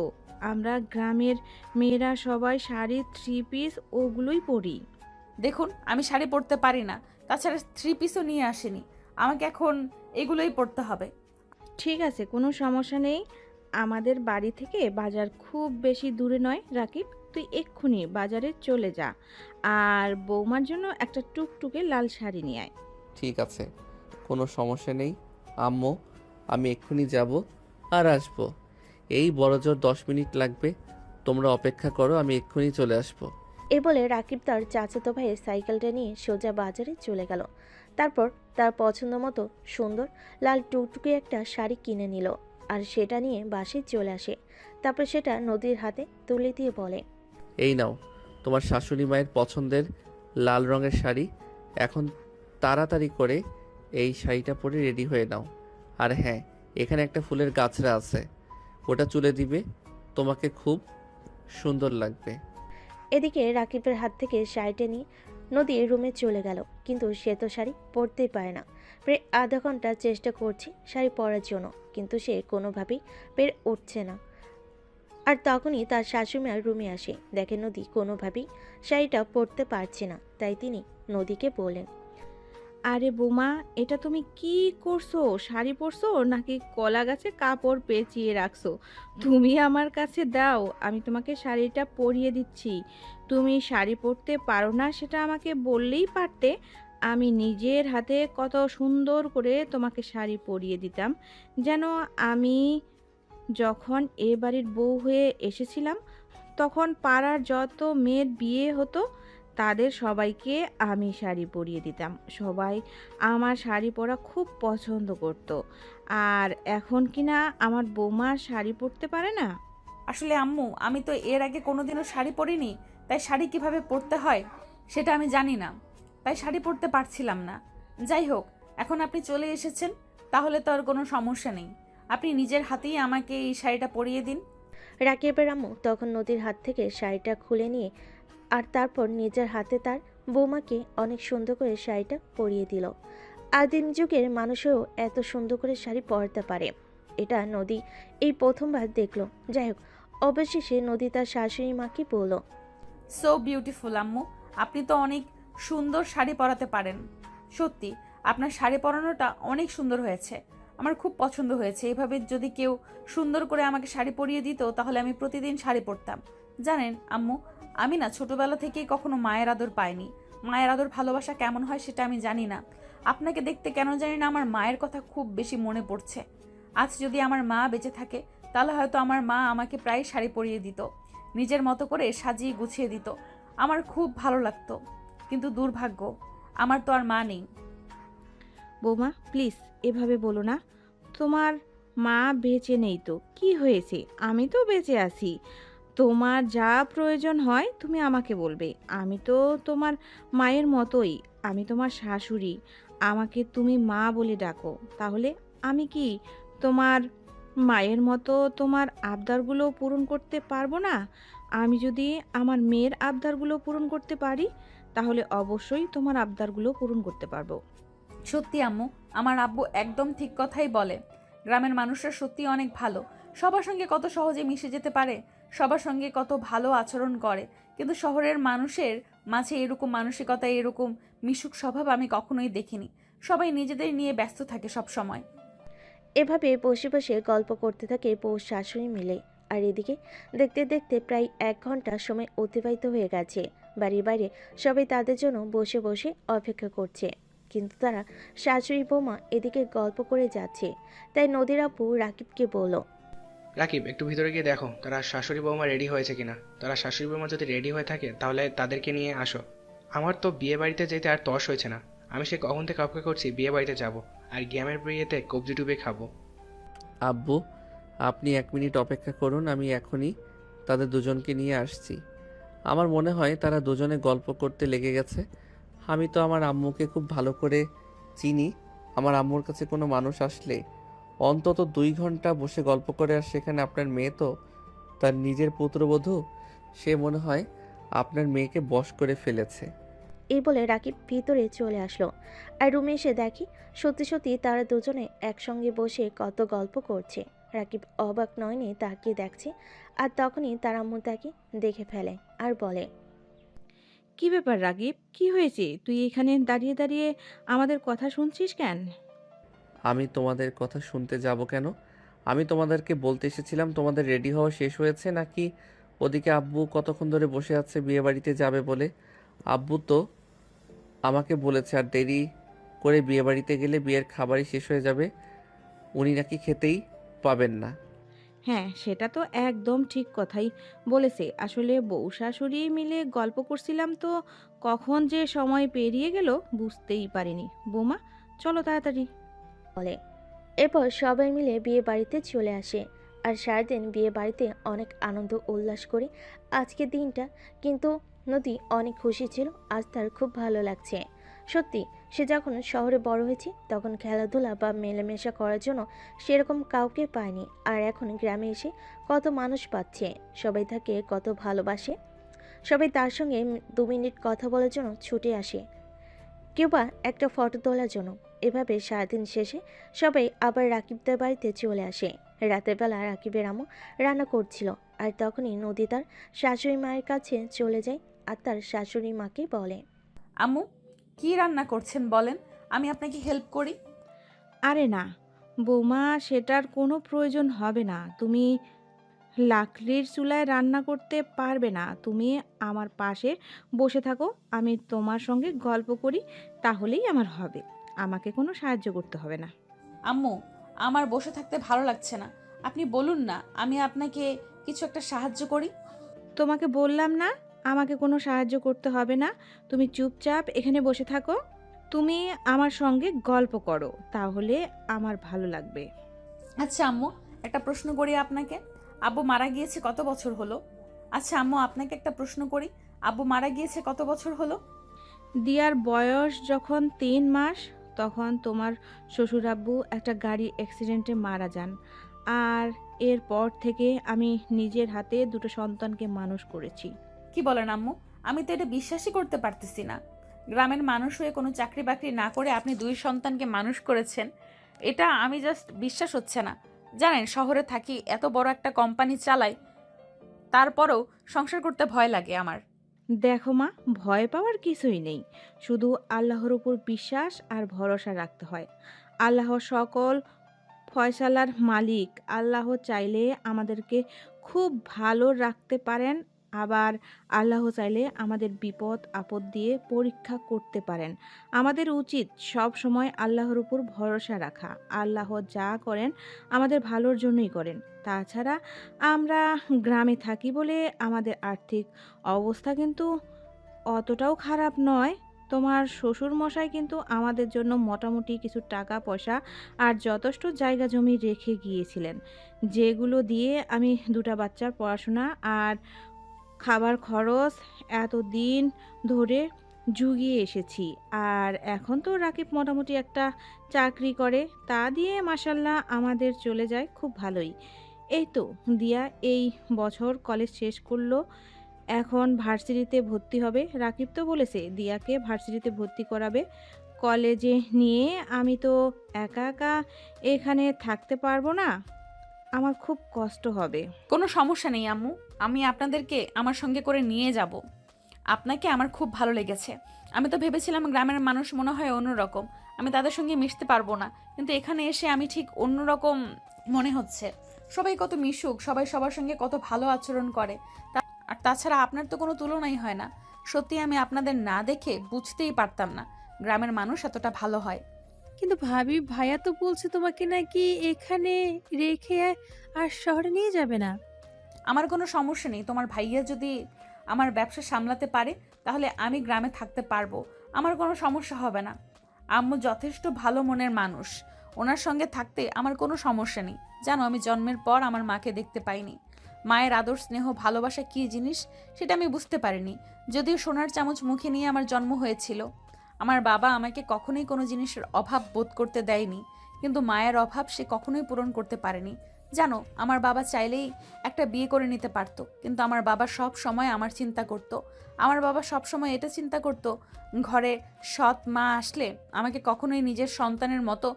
F: আমরা গ্রামের মেয়েরা সবাই শাড়ি, থ্রি পিস ওগুলোই পরি।
B: দেখুন, আমি শাড়ি পরতে পারি না, তাছাড়া থ্রি পিসও নিয়ে আসেনি। আমাকে এখন এগুলোই পরতে হবে।
F: ঠিক আছে, কোনো সমস্যা নেই। আমাদের বাড়ি থেকে বাজার খুব বেশি দূরে নয় রাকিব, তুই এক্ষুনি বাজারে চলে যা, আর বৌমার জন্য একটা টুকটুকে লাল শাড়ি নিয়ে আয়।
A: ঠিক আছে, কোনো সমস্যা নেই আম্মু, আমি এক্ষুনি যাব আর আসবো। এই বড়জোর 10 মিনিট লাগবে, তোমরা অপেক্ষা করো, আমি এক্ষুনি চলে আসবো।
C: এ বলে রাকিব তার চাচাতো ভাইয়ের সাইকেলটা নিয়ে সোজা বাজারে চলে গেল। তারপর তার পছন্দ মতো সুন্দর লাল টুকটুকে একটা শাড়ি কিনে নিল আর সেটা নিয়ে বাসায় চলে আসে। তারপর সেটা নদীর হাতে তুলে দিয়ে বলে,
A: এই নাও তোমার শাশুড়ি মায়ের পছন্দের লাল রঙের শাড়ি, এখন তাড়াতাড়ি করে এই শাড়িটা পরে রেডি হয়ে নাও। আর হ্যাঁ, এখানে একটা ফুলের গাছরা আছে, ওটা তুলে দিবে, তোমাকে খুব সুন্দর লাগবে।
C: এদিকে রাকিবের হাত থেকে শাড়িটা নিয়ে নদী রুমে চলে গেল, কিন্তু সে তো শাড়ি পরতেই পারে না। প্রায় আধা ঘন্টা চেষ্টা করছে শাড়ি পরার জন্য, কিন্তু সে কোনোভাবেই পেরে উঠছে না। আর তখনই তার শাশুড়িমার রুমে আসে, দেখে নদী কোনোভাবেই শাড়িটা পরতে পারছে না। তাই তিনি নদীকে বলেন,
F: আরে বোমা, এটা তুমি কি করছো? শাড়ি পরছো নাকি কলা গাছে কাপড় পেঁচিয়ে রাখছো? তুমি আমার কাছে দাও, আমি তোমাকে শাড়িটা পরিয়ে দিচ্ছি। তুমি শাড়ি পরতে পারো না সেটা আমাকে বললেই পারতে, আমি নিজের হাতে কত সুন্দর করে তোমাকে শাড়ি পরিয়ে দিতাম। যেন আমি যখন এ বাড়ির বউ হয়ে এসেছিলাম, তখন পাড়ার যত মেয়ের বিয়ে হতো তাদের সবাইকে আমি শাড়ি পরিয়ে দিতাম। সবাই আমার শাড়ি পরা খুব পছন্দ করত। আর এখন কিনা আমার বৌমা শাড়ি পরতে পারে না।
B: আসলে আম্মু, আমি তো এর আগে কোনোদিনও শাড়ি পরিনি, তাই শাড়ি কিভাবে পরতে হয় সেটা আমি জানি না, তাই শাড়ি পরতে পারছিলাম না। যাই হোক, এখন আপনি চলে এসেছেন, তাহলে তো আর কোনো সমস্যা নেই। আপনি নিজের হাতেই আমাকে এই শাড়িটা পরিয়ে দিন।
C: রাকিবের আম্মু তখন নদীর হাত থেকে শাড়িটা খুলে নিয়ে আর তারপর নিজের হাতে তার বৌমাকে অনেক সুন্দর করে শাড়িটা পরিয়ে দিল। আদিম যুগের মানুষও এত সুন্দর করে শাড়ি পরতে পারে, এটা নদী এই প্রথমবার দেখলো। যাই হোক, অবশেষে নদী তার শাশুড়ি মাকে বলল,
B: সো বিউটিফুল আম্মু, আপনি তো অনেক সুন্দর শাড়ি পরাতে পারেন। সত্যি আপনার শাড়ি পরানোটা অনেক সুন্দর হয়েছে, আমার খুব পছন্দ হয়েছে। এভাবে যদি কেউ সুন্দর করে আমাকে শাড়ি পরিয়ে দিত, তাহলে আমি প্রতিদিন শাড়ি পরতাম। জানেন আম্মু, আমি না ছোটবেলা থেকেই কখনো মায়ের আদর পাইনি। মায়ের আদর ভালোবাসা কেমন হয় সেটা আমি জানি না। আপনাকে দেখতে কেন জানি না আমার মায়ের কথা খুব বেশি মনে পড়ছে। আজ যদি আমার মা বেঁচে থাকে, তাহলে হয়তো আমার মা আমাকে প্রায় শাড়ি পরিয়ে দিত, নিজের মতো করে সাজিয়ে গুছিয়ে দিত। আমার খুব ভালো লাগতো, কিন্তু দুর্ভাগ্য, আমার তো আর মা নেই।
F: বৌমা প্লিজ এভাবে বলো না। তোমার মা বেঁচে নেই তো কি হয়েছে, আমি তো বেঁচে আছি। তোমার যা প্রয়োজন হয় তুমি আমাকে বলবে। আমি তো তোমার মায়ের মতোই, আমি তোমার শাশুড়ি, আমাকে তুমি মা বলে ডাকো। তাহলে আমি কি তোমার মায়ের মতো তোমার আবদারগুলো পূরণ করতে পারবো না? আমি যদি আমার মেয়ের আবদারগুলো পূরণ করতে পারি, তাহলে অবশ্যই তোমার আবদারগুলো পূরণ করতে পারবো।
B: সত্যি আম্মু, আমার আব্বু একদম ঠিক কথাই বলে। গ্রামের মানুষরা সত্যি অনেক ভালো, সবার সঙ্গে কত সহজে মিশে যেতে পারে, সবার সঙ্গে কত ভালো আচরণ করে। কিন্তু শহরের মানুষের মাঝে এরকম মানসিকতা, এরকম মিশুক স্বভাব আমি কখনোই দেখিনি। সবাই নিজেদের নিয়ে ব্যস্ত থাকে সব সময়।
C: এভাবে বসে বসে গল্প করতে থাকে বউ শাশুড়ি মিলে। আর এদিকে দেখতে দেখতে প্রায় 1 ঘন্টা সময় অতিবাহিত হয়ে গেছে। বাড়ির বাইরে সবাই তাদের জন্য বসে বসে অপেক্ষা করছে, কিন্তু তারা শাশুড়ি বৌমা এদিকে গল্প করে যাচ্ছে। তাই নদীর আপু রাকিবকে বলল,
G: রাকিব, একটু ভিতরে গিয়ে দেখো তারা শাশুড়ি বৌমা রেডি হয়েছে কিনা। তারা শাশুড়ি বৌমা যদি রেডি হয়ে থাকে তাহলে তাদেরকে নিয়ে আসো। আমার তো বিয়ে বাড়িতে যেতে আর তর্স হয়েছে না। আমি সে কখন থেকে অপেক্ষা করছি বিয়ে বাড়িতে যাব, আর গ্রামের বিয়েতে কবজি ডুবে খাবো।
A: আব্বু, আপনি 1 মিনিট অপেক্ষা করুন, আমি এখনই তাদের দুজনকে নিয়ে আসছি। আমার মনে হয় তারা দুজনে গল্প করতে লেগে গেছে। আমি তো আমার আম্মুকে খুব ভালো করে চিনি। আমার আম্মুর কাছে কোনো মানুষ আসলে অন্তত 2 ঘন্টা বসে গল্প করে, আর সেখানে আপনার মেয়ে তো তার নিজের পুত্রবধূ, সে মনে হয় আপনার মেয়েকে বশ করে ফেলেছে।
C: এই বলে রাকিব ভিতরে চলে আসলো। আর রুমে এসে দেখি সত্যি সত্যি তারা দুজনে একসঙ্গে বসে কত গল্প করছে। রাকিব অবাক নয়নে তাকিয়ে দেখছে, আর তখনই তার আম্মু তাকে দেখে ফেলে আর বলে,
F: কি ব্যাপার রাগিব, কি হয়েছে? তুই এখানে দাঁড়িয়ে দাঁড়িয়ে আমাদের কথা শুনছিস কেন?
A: আমি তোমাদের কথা শুনতে যাব কেন? আমি তোমাদেরকে বলতে এসেছিলাম তোমাদের রেডি হওয়া শেষ হয়েছে নাকি। ওদিকে আব্বু কতক্ষণ ধরে বসে আছে বিয়ে বাড়িতে যাবে বলে। আব্বু তো আমাকে বলেছে আর দেরি করে বিয়ে বাড়িতে গেলে বিয়ের খাবারই শেষ হয়ে যাবে, উনি নাকি খেতেই পাবেন না।
F: হ্যাঁ, সেটা তো একদম ঠিক কথাই বলেছে। আসলে বউ শাশুড়ি মিলে গল্প করছিলাম তো, কখন যে সময় পেরিয়ে গেল বুঝতেই পারিনি। বৌমা চলো তাড়াতাড়ি।
C: বলে। এরপর সবাই মিলে বিয়ে বাড়িতে চলে আসে। আর সারাদিন বিয়ে বাড়িতে অনেক আনন্দ উল্লাস করে আজকের দিনটা। কিন্তু নদী অনেক খুশি ছিল, আজ তার খুব ভালো লাগছে। সত্যি সে যখন শহরে বড় হয়েছে তখন খেলাধুলা বা মেলামেশা করার জন্য সেরকম কাউকে পায়নি, আর এখন গ্রামে এসে কত মানুষ পাচ্ছে, সবাই তাকে কত ভালোবাসে। সবাই তার সঙ্গে 2 মিনিট কথা বলার জন্য ছুটে আসে, কেউ বা একটা ফটো তোলার জন্য। এভাবে সারাদিন শেষে সবাই আবার রাকিবদের বাড়িতে চলে আসে। রাতের বেলা রাকিবের আম্মু রান্না করছিল, আর তখনই নদী তার শাশুড়ি মায়ের কাছে চলে যায় আর তার শাশুড়ি মাকে বলে,
B: আম্মু কি রান্না করছেন বলেন, আমি আপনাকে হেল্প করি।
F: আরে না বৌমা, সেটার কোনো প্রয়োজন হবে না। তুমি লাকড়ির চুলায় রান্না করতে পারবে না। তুমি আমার পাশে বসে থাকো, আমি তোমার সঙ্গে গল্প করি, তাহলেই আমার হবে। আমাকে কোনো সাহায্য করতে হবে না।
B: আম্মু আমার বসে থাকতে ভালো লাগছে না, আপনি বলুন না আমি আপনাকে কিছু একটা সাহায্য করি।
F: তোমাকে বললাম না আমাকে কোনো সাহায্য করতে হবে না। তুমি চুপচাপ এখানে বসে থাকো, তুমি আমার সঙ্গে গল্প করো, তাহলে আমার ভালো লাগবে।
B: আচ্ছা আম্মু একটা প্রশ্ন করি আপনাকে, আব্বু মারা গিয়েছে কত বছর হলো? আচ্ছা আম্মু আপনাকে একটা প্রশ্ন করি, আব্বু মারা গিয়েছে কত বছর হলো?
F: দিয়ার বয়স যখন 3 মাস তখন তোমার শ্বশুর আব্বু একটা গাড়ি অ্যাক্সিডেন্টে মারা যান, আর এরপর থেকে আমি নিজের হাতে 2টো সন্তানকে মানুষ করেছি।
B: কি বলেন আম্মু, আমি তো এটা বিশ্বাসই করতে পারতেছি না। গ্রামের মানুষ হয়ে কোনো চাকরি বাকরি না করে আপনি 2 সন্তানকে মানুষ করেছেন, এটা আমি জাস্ট বিশ্বাস হচ্ছে না। জানেন শহরে থাকি, এত বড় একটা কোম্পানি চালাই, তারপরেও সংসার করতে ভয় লাগে আমার।
F: দেখো মা, ভয় পাওয়ার কিছুই নেই, শুধু আল্লাহর উপর বিশ্বাস আর ভরসা রাখতে হয়। আল্লাহ সকল ফয়সালার মালিক। আল্লাহ চাইলে আমাদেরকে খুব ভালো রাখতে পারেন, আবার আল্লাহ চাইলে আমাদের বিপদ আপদ দিয়ে পরীক্ষা করতে পারেন। আমাদের উচিত সব সময় আল্লাহর উপর ভরসা রাখা। আল্লাহ যা করেন আমাদের ভালোর জন্যই করেন। তাছাড়া আমরা গ্রামে থাকি বলে আমাদের আর্থিক অবস্থা কিন্তু অতটাও খারাপ নয়। তোমার শ্বশুর মশাই কিন্তু আমাদের জন্য মোটামুটি কিছু টাকা পয়সা আর যথেষ্ট জায়গা জমি রেখে গিয়েছিলেন, যেগুলো দিয়ে আমি 2টা বাচ্চার পড়াশোনা আর খাবার খরচ এতদিন ধরে জুগিয়ে এসেছি। আর এখন তো রাকিব মোটামুটি একটা চাকরি করে, তা দিয়ে মাসাল্লাহ আমাদের চলে যায় খুব ভালোই। এই তো দিয়া এই বছর কলেজ শেষ করলো, এখন ভার্সিটিতে ভর্তি হবে। রাকিব তো বলেছে দিয়াকে ভার্সিটিতে ভর্তি করাবে কলেজে নিয়ে। আমি তো একা একা এখানে থাকতে পারবো না, আমার খুব কষ্ট হবে।
B: কোনো সমস্যা নেই আম্মু, আমি আপনাদেরকে আমার সঙ্গে করে নিয়ে যাব। আপনাকে আমার খুব ভালো লেগেছে। আমি তো ভেবেছিলাম গ্রামের মানুষ মনে হয় অন্যরকম, আমি তাদের সঙ্গে মিশতে পারবো না, কিন্তু এখানে এসে আমি ঠিক অন্যরকম মনে হচ্ছে। সবাই কত মিশুক, সবাই সবার সঙ্গে কত ভালো আচরণ করে, আর তাছাড়া আপনার তো কোনো তুলনাই হয় না। সত্যি আমি আপনাদের না দেখে বুঝতেই পারতাম না গ্রামের মানুষ এতটা ভালো হয়।
H: কিন্তু ভাবি, ভাইয়া তো বলছে তোমাকে নাকি এখানে রেখে আর শহরে নিয়ে যাবে না।
B: আমার কোনো সমস্যা নেই, তোমার ভাইয়া যদি আমার ব্যবসা সামলাতে পারে তাহলে আমি গ্রামে থাকতে পারবো, আমার কোনো সমস্যা হবে না। আম্মু যথেষ্ট ভালো মনের মানুষ, ওনার সঙ্গে থাকতে আমার কোনো সমস্যা নেই। জানো আমি জন্মের পর আমার মাকে দেখতে পাইনি, মায়ের আদর স্নেহ ভালোবাসা কী জিনিস সেটা আমি বুঝতে পারিনি। যদিও সোনার চামচ মুখে নিয়ে আমার জন্ম হয়েছিল, আমার বাবা আমাকে কখনোই কোনো জিনিসের অভাব বোধ করতে দেয়নি, কিন্তু মায়ের অভাব সে কখনোই পূরণ করতে পারেনি। জানো আমার বাবা চাইলেই একটা বিয়ে করে নিতে পারতো, কিন্তু আমার বাবা সব সময় আমার চিন্তা করতো। আমার বাবা সব সময় এটা চিন্তা করতো, ঘরে সৎ মা আসলে আমাকে কখনোই নিজের সন্তানের মতো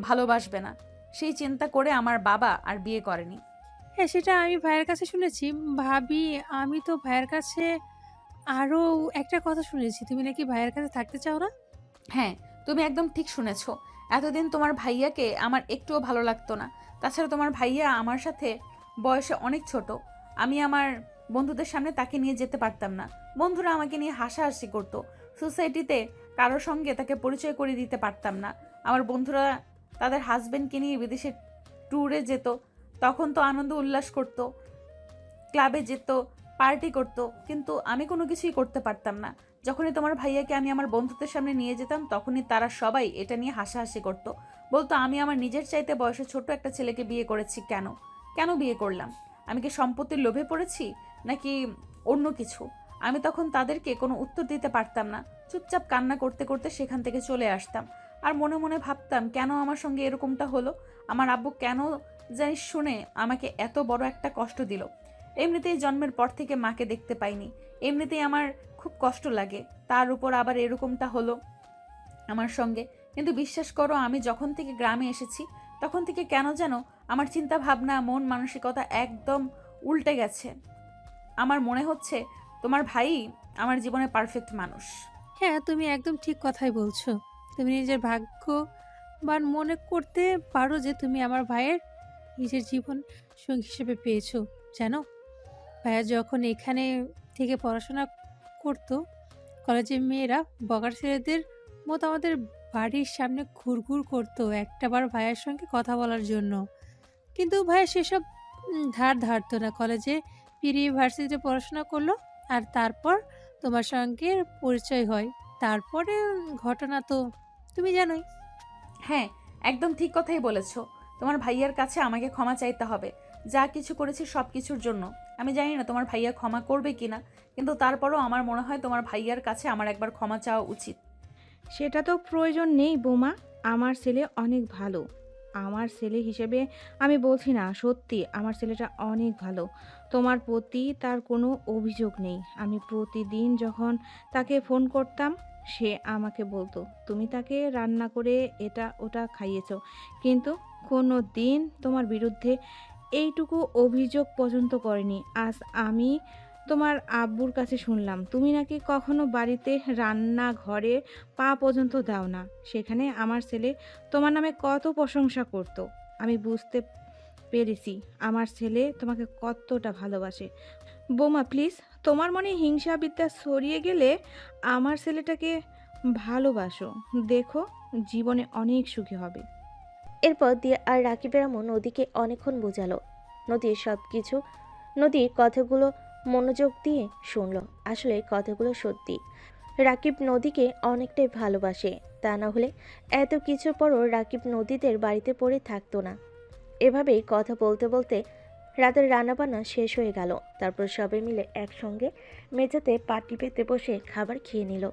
B: ভালোবাসবে না। সেই চিন্তা করে আমার বাবা আর বিয়ে করেনি।
H: হ্যাঁ, সেটা আমি ভাইয়ের কাছে শুনেছি। ভাবি, আমি তো ভাইয়ের কাছে আরো একটা কথা শুনেছি, তুমি নাকি ভাইয়ের কাছে থাকতে চাও না।
B: হ্যাঁ, তুমি একদম ঠিক শুনেছ। এতদিন তোমার ভাইয়াকে আমার একটুও ভালো লাগতো না। তাছাড়া তোমার ভাইয়া আমার সাথে বয়সে অনেক ছোট, আমি আমার বন্ধুদের সামনে তাকে নিয়ে যেতে পারতাম না। বন্ধুরা আমাকে নিয়ে হাসাহাসি করতো, সোসাইটিতে কারোর সঙ্গে তাকে পরিচয় করে দিতে পারতাম না। আমার বন্ধুরা তাদের হাজবেন্ডকে নিয়ে বিদেশে ট্যুরে যেত, তখন তো আনন্দ উল্লাস করত, ক্লাবে যেত, পার্টি করত, কিন্তু আমি কোনো কিছুই করতে পারতাম না। যখনই তোমার ভাইয়াকে আমি আমার বন্ধুদের সামনে নিয়ে যেতাম তখনই তারা সবাই এটা নিয়ে হাসাহাসি করত, বলতো আমি আমার নিজের চাইতে বয়সে ছোট একটা ছেলেকে বিয়ে করেছি। কেন কেন বিয়ে করলাম? আমি কি সম্পত্তির লোভে পড়েছি নাকি অন্য কিছু? আমি তখন তাদেরকে কোনো উত্তর দিতে পারতাম না। চুপচাপ কান্না করতে করতে সেখান থেকে চলে আসতাম। আর মনে মনে ভাবতাম কেন আমার সঙ্গে এরকমটা হলো, আমার আব্বু কেন জানি শুনে আমাকে এত বড় একটা কষ্ট দিল। এমনিতেই জন্মের পর থেকে মাকে দেখতে পাইনি, এমনিতেই আমার খুব কষ্ট লাগে, তার উপর আবার এরকমটা হলো আমার সঙ্গে। কিন্তু বিশ্বাস করো, আমি যখন থেকে গ্রামে এসেছি তখন থেকে কেন যেন আমার চিন্তা ভাবনা, মন মানসিকতা একদম উল্টে গেছে। আমার মনে হচ্ছে তোমার ভাই আমার জীবনে পারফেক্ট মানুষ।
H: হ্যাঁ, তুমি একদম ঠিক কথাই বলছো। তুমি নিজের ভাগ্যবান মনে করতে পারো যে তুমি আমার ভাইয়ের নিজের জীবন সঙ্গী হিসেবে পেয়েছো। জানো, ভাইয়া যখন এখানে থেকে পড়াশোনা করতো, কলেজের মেয়েরা বগার ছেলেদের মতো আমাদের বাড়ির সামনে ঘুরঘুর করতো একটাবার ভাইয়ের সঙ্গে কথা বলার জন্য। কিন্তু ভাইয়া সেসব ধার ধারতো না। কলেজে পিরি ইউনিভার্সিটিতে পড়াশোনা করলো, আর তারপর তোমার সঙ্গে পরিচয় হয়। তারপরে ঘটনা তো তুমি জানোই।
B: হ্যাঁ, একদম ঠিক কথাই বলেছো। তোমার ভাইয়ার কাছে আমাকে ক্ষমা চাইতে হবে যা কিছু করেছি সব কিছুর জন্য। আমি জানি না তোমার ভাইয়া ক্ষমা করবে কিনা, কিন্তু তারপরও আমার মনে হয় তোমার ভাইয়ার কাছে আমার একবার ক্ষমা চাওয়া উচিত।
F: সেটা তো প্রয়োজন নেই বৌমা। আমার ছেলে অনেক ভালো। আমার ছেলে হিসেবে আমি বলছি না, সত্যি আমার ছেলেটা অনেক ভালো। তোমার প্রতি তার কোনো অভিযোগ নেই। আমি প্রতিদিন যখন তাকে ফোন করতাম, সে আমাকে বলতো তুমি তাকে রান্না করে এটা ওটা খাইয়েছো, কিন্তু কোনো দিন তোমার বিরুদ্ধে এইটুকু অভিযোগ পর্যন্ত করেনি। আজ আমি তোমার আব্বুর কাছে শুনলাম তুমি নাকি কখনো বাড়িতে রান্নাঘরে পা পর্যন্ত দাও না। সেখানে আমার ছেলে তোমার নামে কত প্রশংসা করত। আমি বুঝতে পেরেছি আমার ছেলে তোমাকে কতটা ভালোবাসে। বৌমা প্লিজ, তোমার মনে হিংসা বিদ্যা ছড়িয়ে গেলে আমার ছেলেটাকে ভালোবাসো, দেখো জীবনে অনেক সুখী হবে।
C: এরপর দিয়া আর রাকিবের আম্মু নদীকে অনেকক্ষণ বোঝালো। নদীর কথাগুলো মনোযোগ দিয়ে শুনলো। আসলে কথাগুলো সত্যি। রাকিব নদীকে অনেকটাই ভালোবাসে, তা না হলে এত কিছুর পরও রাকিব নদীদের বাড়িতে পড়ে থাকতো না। এভাবেই কথা বলতে বলতে রাতের রান্নাবান্না শেষ হয়ে গেল। তারপর সবাই মিলে একসঙ্গে মেঝেতে পাটি পেতে বসে খাবার খেয়ে নিল।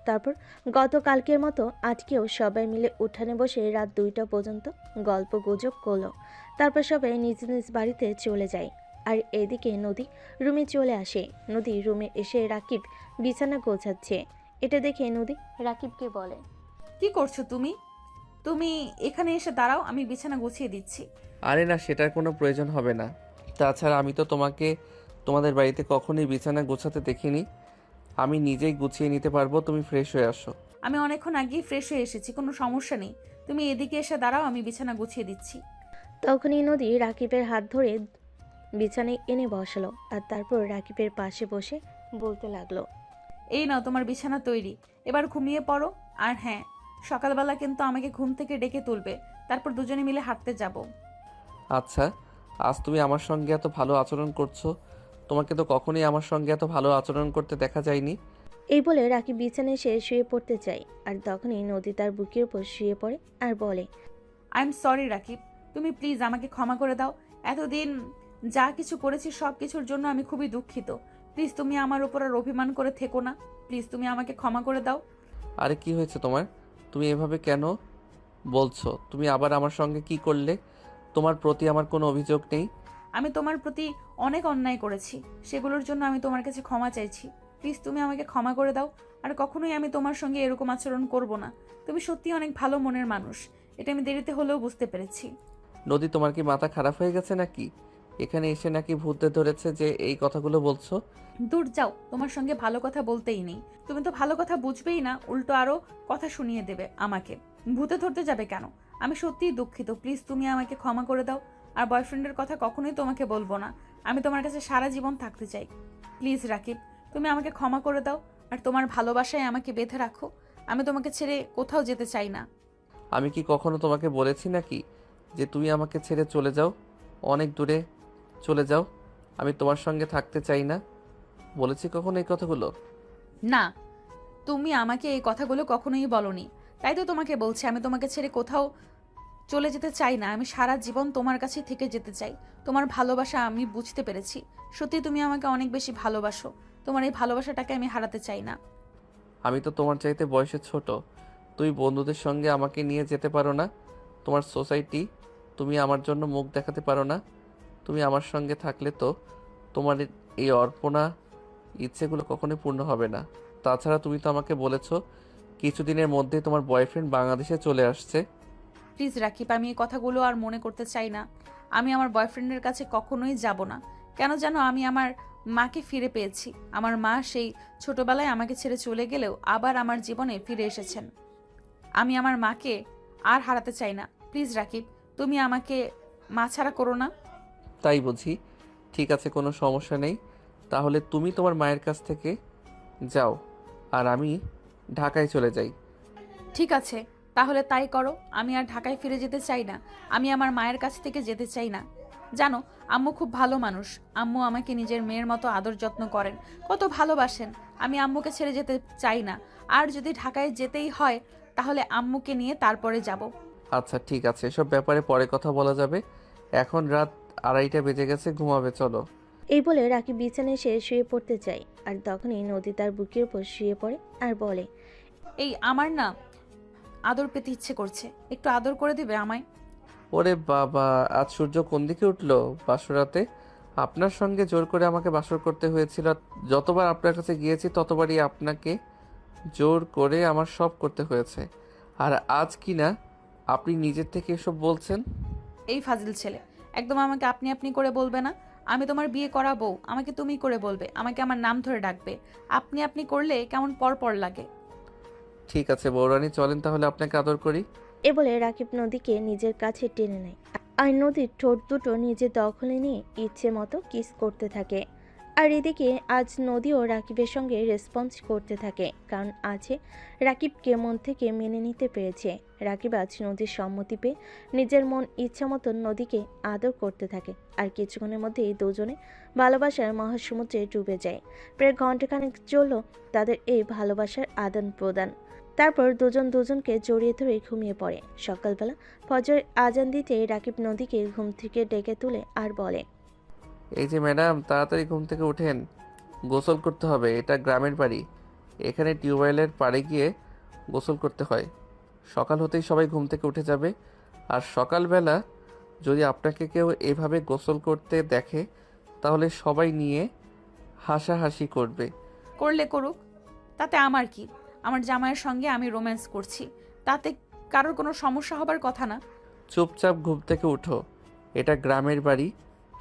C: তারপর গতকালকের মতো আজকেও সবাই মিলে উঠানে বসে রাত 2টা পর্যন্ত গল্প গুজব করলো। তারপর সবাই নিজ নিজ বাড়িতে চলে যায়। আর এদিকে নদী রুমে চলে আসে। নদী রুমে এসে রাকিব বিছানা গোছাচ্ছে। এটা দেখে নদী রাকিবকে বলে,
B: কি করছো তুমি? তুমি এখানে এসে দাঁড়াও, আমি বিছানা গুছিয়ে দিচ্ছি।
A: আরে না, সেটার কোনো প্রয়োজন হবে না। তাছাড়া আমি তো তোমাকে তোমাদের বাড়িতে কখনোই বিছানা গোছাতে দেখিনি। আমি নিজেই গুছিয়ে নিতে পারবো, তুমি ফ্রেশ হয়ে আসো।
B: আমি অনেকক্ষণ আগেই ফ্রেশ হয়ে এসেছি, কোনো সমস্যা নেই। তুমি এদিকে এসে দাঁড়াও, আমি বিছানা গুছিয়ে দিচ্ছি।
C: তখনই নদী রাকিবের হাত ধরে বিছানায় এনে বসালো। আর তারপর রাকিবের পাশে বসে বলতে লাগলো,
B: এই নাও তোমার বিছানা তৈরি, এবার ঘুমিয়ে পড়ো। আর হ্যাঁ, সকালবেলা কিন্তু আমাকে ঘুম থেকে ডেকে তুলবে, তারপর দুজনে মিলে হাঁটতে যাব।
A: আচ্ছা, আজ তুমি আমার সঙ্গে এত ভালো আচরণ করছো। তোমাকে তো কখনোই আমার সঙ্গে এত ভালো আচরণ করতে দেখা যায়নি।
C: এই বলে রাকিব বিছানায় এসে শুয়ে পড়তে চায়। আর তখনই নদী তার বুকের উপর শুয়ে পড়ে আর বলে,
B: আই এম সরি রাকিব, তুমি প্লিজ আমাকে ক্ষমা করে দাও। এতদিন যা কিছু করেছি সব কিছুর জন্য আমি খুবই দুঃখিত। প্লিজ তুমি আমার উপর আর অভিমান করে থেকো না। প্লিজ তুমি আমাকে ক্ষমা করে দাও।
A: আরে কি হয়েছে তোমার? তুমি এভাবে কেন বলছো? তুমি আবার আমার সঙ্গে কি করলে? তোমার প্রতি আমার কোনো অভিযোগ নেই।
B: আমি তোমার প্রতি অনেক অন্যায় করেছি, সেগুলোর জন্য আমি তোমার কাছে ক্ষমা চাইছি। প্লিজ তুমি আমাকে ক্ষমা করে দাও। আর কখনোই আমি তোমার সঙ্গে এরকম আচরণ করব না। তুমি সত্যি অনেক ভালো মনের মানুষ, এটা আমি দেরিতে হলেও বুঝতে পেরেছি।
A: নদী, তোমার কি মাথা খারাপ হয়ে গেছে নাকি? এখানে এসে নাকি ভূতে ধরেছে যে এই কথাগুলো বলছো?
B: দূর যাও, তোমার সঙ্গে ভালো কথা বলতেই নেই। তুমি তো ভালো কথা বুঝবেই না, উল্টো আরো কথা শুনিয়ে দেবে আমাকে। ভূতে ধরতে যাবে কেন? আমি সত্যিই দুঃখিত, প্লিজ তুমি আমাকে ক্ষমা করে দাও। আর বয়ফ্রেন্ডের কথা কখনোই তোমাকে বলবো না। আমি তোমার কাছে সারা জীবন থাকতে চাই। প্লিজ রাকিব, তুমি আমাকে ক্ষমা করে দাও। আর তোমার ভালোবাসায় আমাকে বেঁধে রাখো। আমি তোমাকে ছেড়ে কোথাও যেতে চাই না।
A: আমি কি কখনো তোমাকে বলেছি নাকি যে তুমি আমাকে ছেড়ে চলে যাও, অনেক দূরে চলে যাও? আমি তোমার সঙ্গে থাকতে চাই না বলেছি কখনো এই কথাগুলো?
B: না, তুমি আমাকে এই কথাগুলো কখনোই বলনি। তাই তো তোমাকে বলছি, আমি তোমাকে ছেড়ে কোথাও চলে যেতে চাই না। আমি সারা জীবন তোমার কাছে থেকে যেতে চাই। তোমার ভালোবাসা আমি বুঝতে পেরেছি। সত্যি তুমি আমাকে অনেক বেশি ভালোবাসো। তোমার এই ভালোবাসাটাকে আমি হারাতে চাই না।
A: আমি তো তোমার চাইতে বয়সে ছোট। তুমি বন্ধুদের সঙ্গে আমাকে নিয়ে যেতে পারো না? তোমার সোসাইটি, তুমি আমার জন্য মুখ দেখাতে পারো না? তুমি আমার সঙ্গে থাকলে তো তোমার এই অর্পণা ইচ্ছেগুলো কখনোই পূর্ণ হবে না। তাছাড়া তুমি তো আমাকে বলেছো কিছুদিনের মধ্যে তোমার বয়ফ্রেন্ড বাংলাদেশে চলে আসছে।
B: প্লিজ রাকিব, আমি এই কথাগুলো আর মনে করতে চাই না। আমি আমার বয়ফ্রেন্ডের কাছে কখনোই যাব না। কেন জানো, আমি আমার মাকে ফিরে পেয়েছি। আমার মা সেই ছোটবেলায় আমাকে ছেড়ে চলে গেলেও আবার আমার জীবনে ফিরে এসেছেন। আমি আমার মাকে আর হারাতে চাই না। প্লিজ রাকিব, তুমি আমাকে মা ছাড়া করো না।
A: তাই বুঝি? ঠিক আছে, কোনো সমস্যা নেই। তাহলে তুমি তোমার মায়ের কাছ থেকে যাও আর আমি ঢাকায় চলে যাই।
B: ঠিক আছে, তাহলে তাই করো। আমি আর ঢাকায় ফিরে যেতে চাই না। আমি আমার মায়ের কাছ থেকে যেতে চাই না। জানো, আম্মু খুব ভালো মানুষ। আম্মু আমাকে নিজের মেয়ের মতো আদর যত্ন করেন, কত ভালোবাসেন। আমি আম্মুকে ছেড়ে যেতে চাই না। আর যদি ঢাকায় যেতেই হয় তাহলে আম্মুকে নিয়ে তারপরে যাব।
A: আচ্ছা ঠিক আছে, এসব ব্যাপারে পরে কথা বলা যাবে। এখন রাত 2:30 বেজে গেছে, ঘুমাবে চলো।
C: এই বলে রাকিব বিছানায় এসে শুয়ে পড়তে চায়, আর তখনই নদী তার বুকের উপর শুয়ে পড়ে আর বলে,
B: এই আমার না আদর পেতে ইচ্ছে করছে, একটু আদর করে দিবে আমায়?
A: ওরে বাবা, আজ সূর্য কোন দিকে উঠলো বাসরাতে? আপনার সঙ্গে জোর করে আমাকে বাসর করতে হয়েছিল। যতবার আপনার কাছে গিয়েছি ততবারই আপনাকে জোর করে আমার সব করতে হয়েছে। আর আজ কি না আপনি নিজের থেকে এসব বলছেন?
B: এই ফাজিল ছেলে, একদম আমাকে আপনি আপনি করে বলবে না। আমি তোমার বিয়ে করা বউ, আমাকে তুমি করে বলবে। আমাকে আমার নাম ধরে ডাকবে। আপনি আপনি করলে কেমন পর পর লাগে।
A: ঠিক আছে বৌরানী, চলেন তাহলে আপনাকে আদর করি।
C: এ বলে রাকিব নদীকে নিজের কাছে টেনে নেয়, আর নদীর ঠোঁট দুটো নিজের দখলে নিয়ে ইচ্ছে মতো কিস করতে থাকে। আর এদিকে আজ নদীও রাকিবের সঙ্গে রেসপন্স করতে থাকে, কারণ আছে রাকিবকে মন থেকে মেনে নিতে পেরেছে। রাকিব আজ নদীর সম্মতি পেয়ে নিজের মন ইচ্ছা মতন নদীকে আদর করতে থাকে। আর কিছুক্ষণের মধ্যেই দুজনে ভালোবাসার মহাসমুদ্রে ডুবে যায়। প্রায় ঘণ্টাখানেক চলল তাদের এই ভালোবাসার আদান প্রদান। তারপর দুজন দুজনকে জড়িয়ে ধরে ঘুমিয়ে পড়ে। সকালবেলা ফজরের আজান দিতে রাকিব নদীকে ঘুম থেকে ডেকে তুলে আর বলে,
A: এই যে ম্যাডাম, তাড়াতাড়ি ঘুম থেকে উঠেন, গোসল করতে হবে। এটা গ্রামের বাড়ি, এখানে টিউবওয়েলের পাড়ে গিয়ে গোসল করতে হয়। সকাল হতেই সবাই ঘুম থেকে উঠে যাবে। আর সকালবেলা যদি আপনাকে কেউ এভাবে গোসল করতে দেখে তাহলে সবাই নিয়ে হাসাহাসি করবে।
B: করলে করুক, তাতে আমার কি? আমার জামাইয়ের সঙ্গে আমি রোম্যান্স করছি, তাতে কারোর কোনো সমস্যা হবার কথা না।
A: চুপচাপ ঘুম থেকে উঠো, এটা গ্রামের বাড়ি,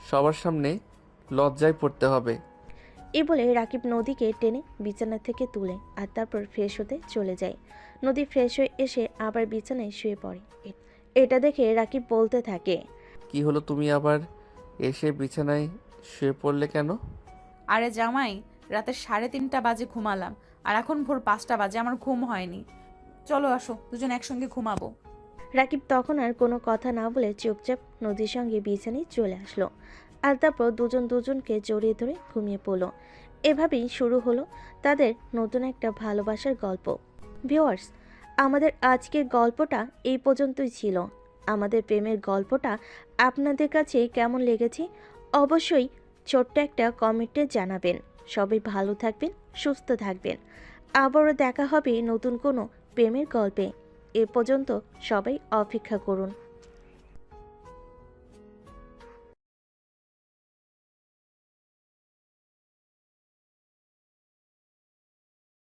A: সবার সামনে লজ্জায় পড়তে হবে।
C: এই বলে রাকিব নদীকে টেনে বিছানা থেকে তুলে আর তারপর ফ্রেশ হতে চলে যায়। নদী ফ্রেশ হয়ে এসে আবার বিছানায় শুয়ে পড়ে। এটা দেখে রাকিব বলতে থাকে,
A: কি হলো, তুমি আবার এসে বিছানায় শুয়ে পড়লে কেন?
B: আরে জামাই, রাতে 3:30 বাজে ঘুমালাম, আর এখন ভোর 5টা বাজে, আমার ঘুম হয়নি। চলো আসো, দুজন একসঙ্গে ঘুমাবো।
C: রাকিব তখন আর কোনো কথা না বলে চুপচাপ নদীর সঙ্গে বিছানায় চলে আসলো। আর তারপর দুজন দুজনকে জড়িয়ে ধরে ঘুমিয়ে পড়ল। এভাবেই শুরু হলো তাদের নতুন একটা ভালোবাসার গল্প। ভিউয়ার্স, আমাদের আজকের গল্পটা এই পর্যন্তই ছিল। আমাদের প্রেমের গল্পটা আপনাদের কাছে কেমন লেগেছে অবশ্যই ছোট্ট একটা কমেন্টে জানাবেন। সবাই ভালো থাকবেন, সুস্থ থাকবেন। আবারও দেখা হবে নতুন কোনো প্রেমের গল্পে। এ পর্যন্ত সবাই অপেক্ষা করুন।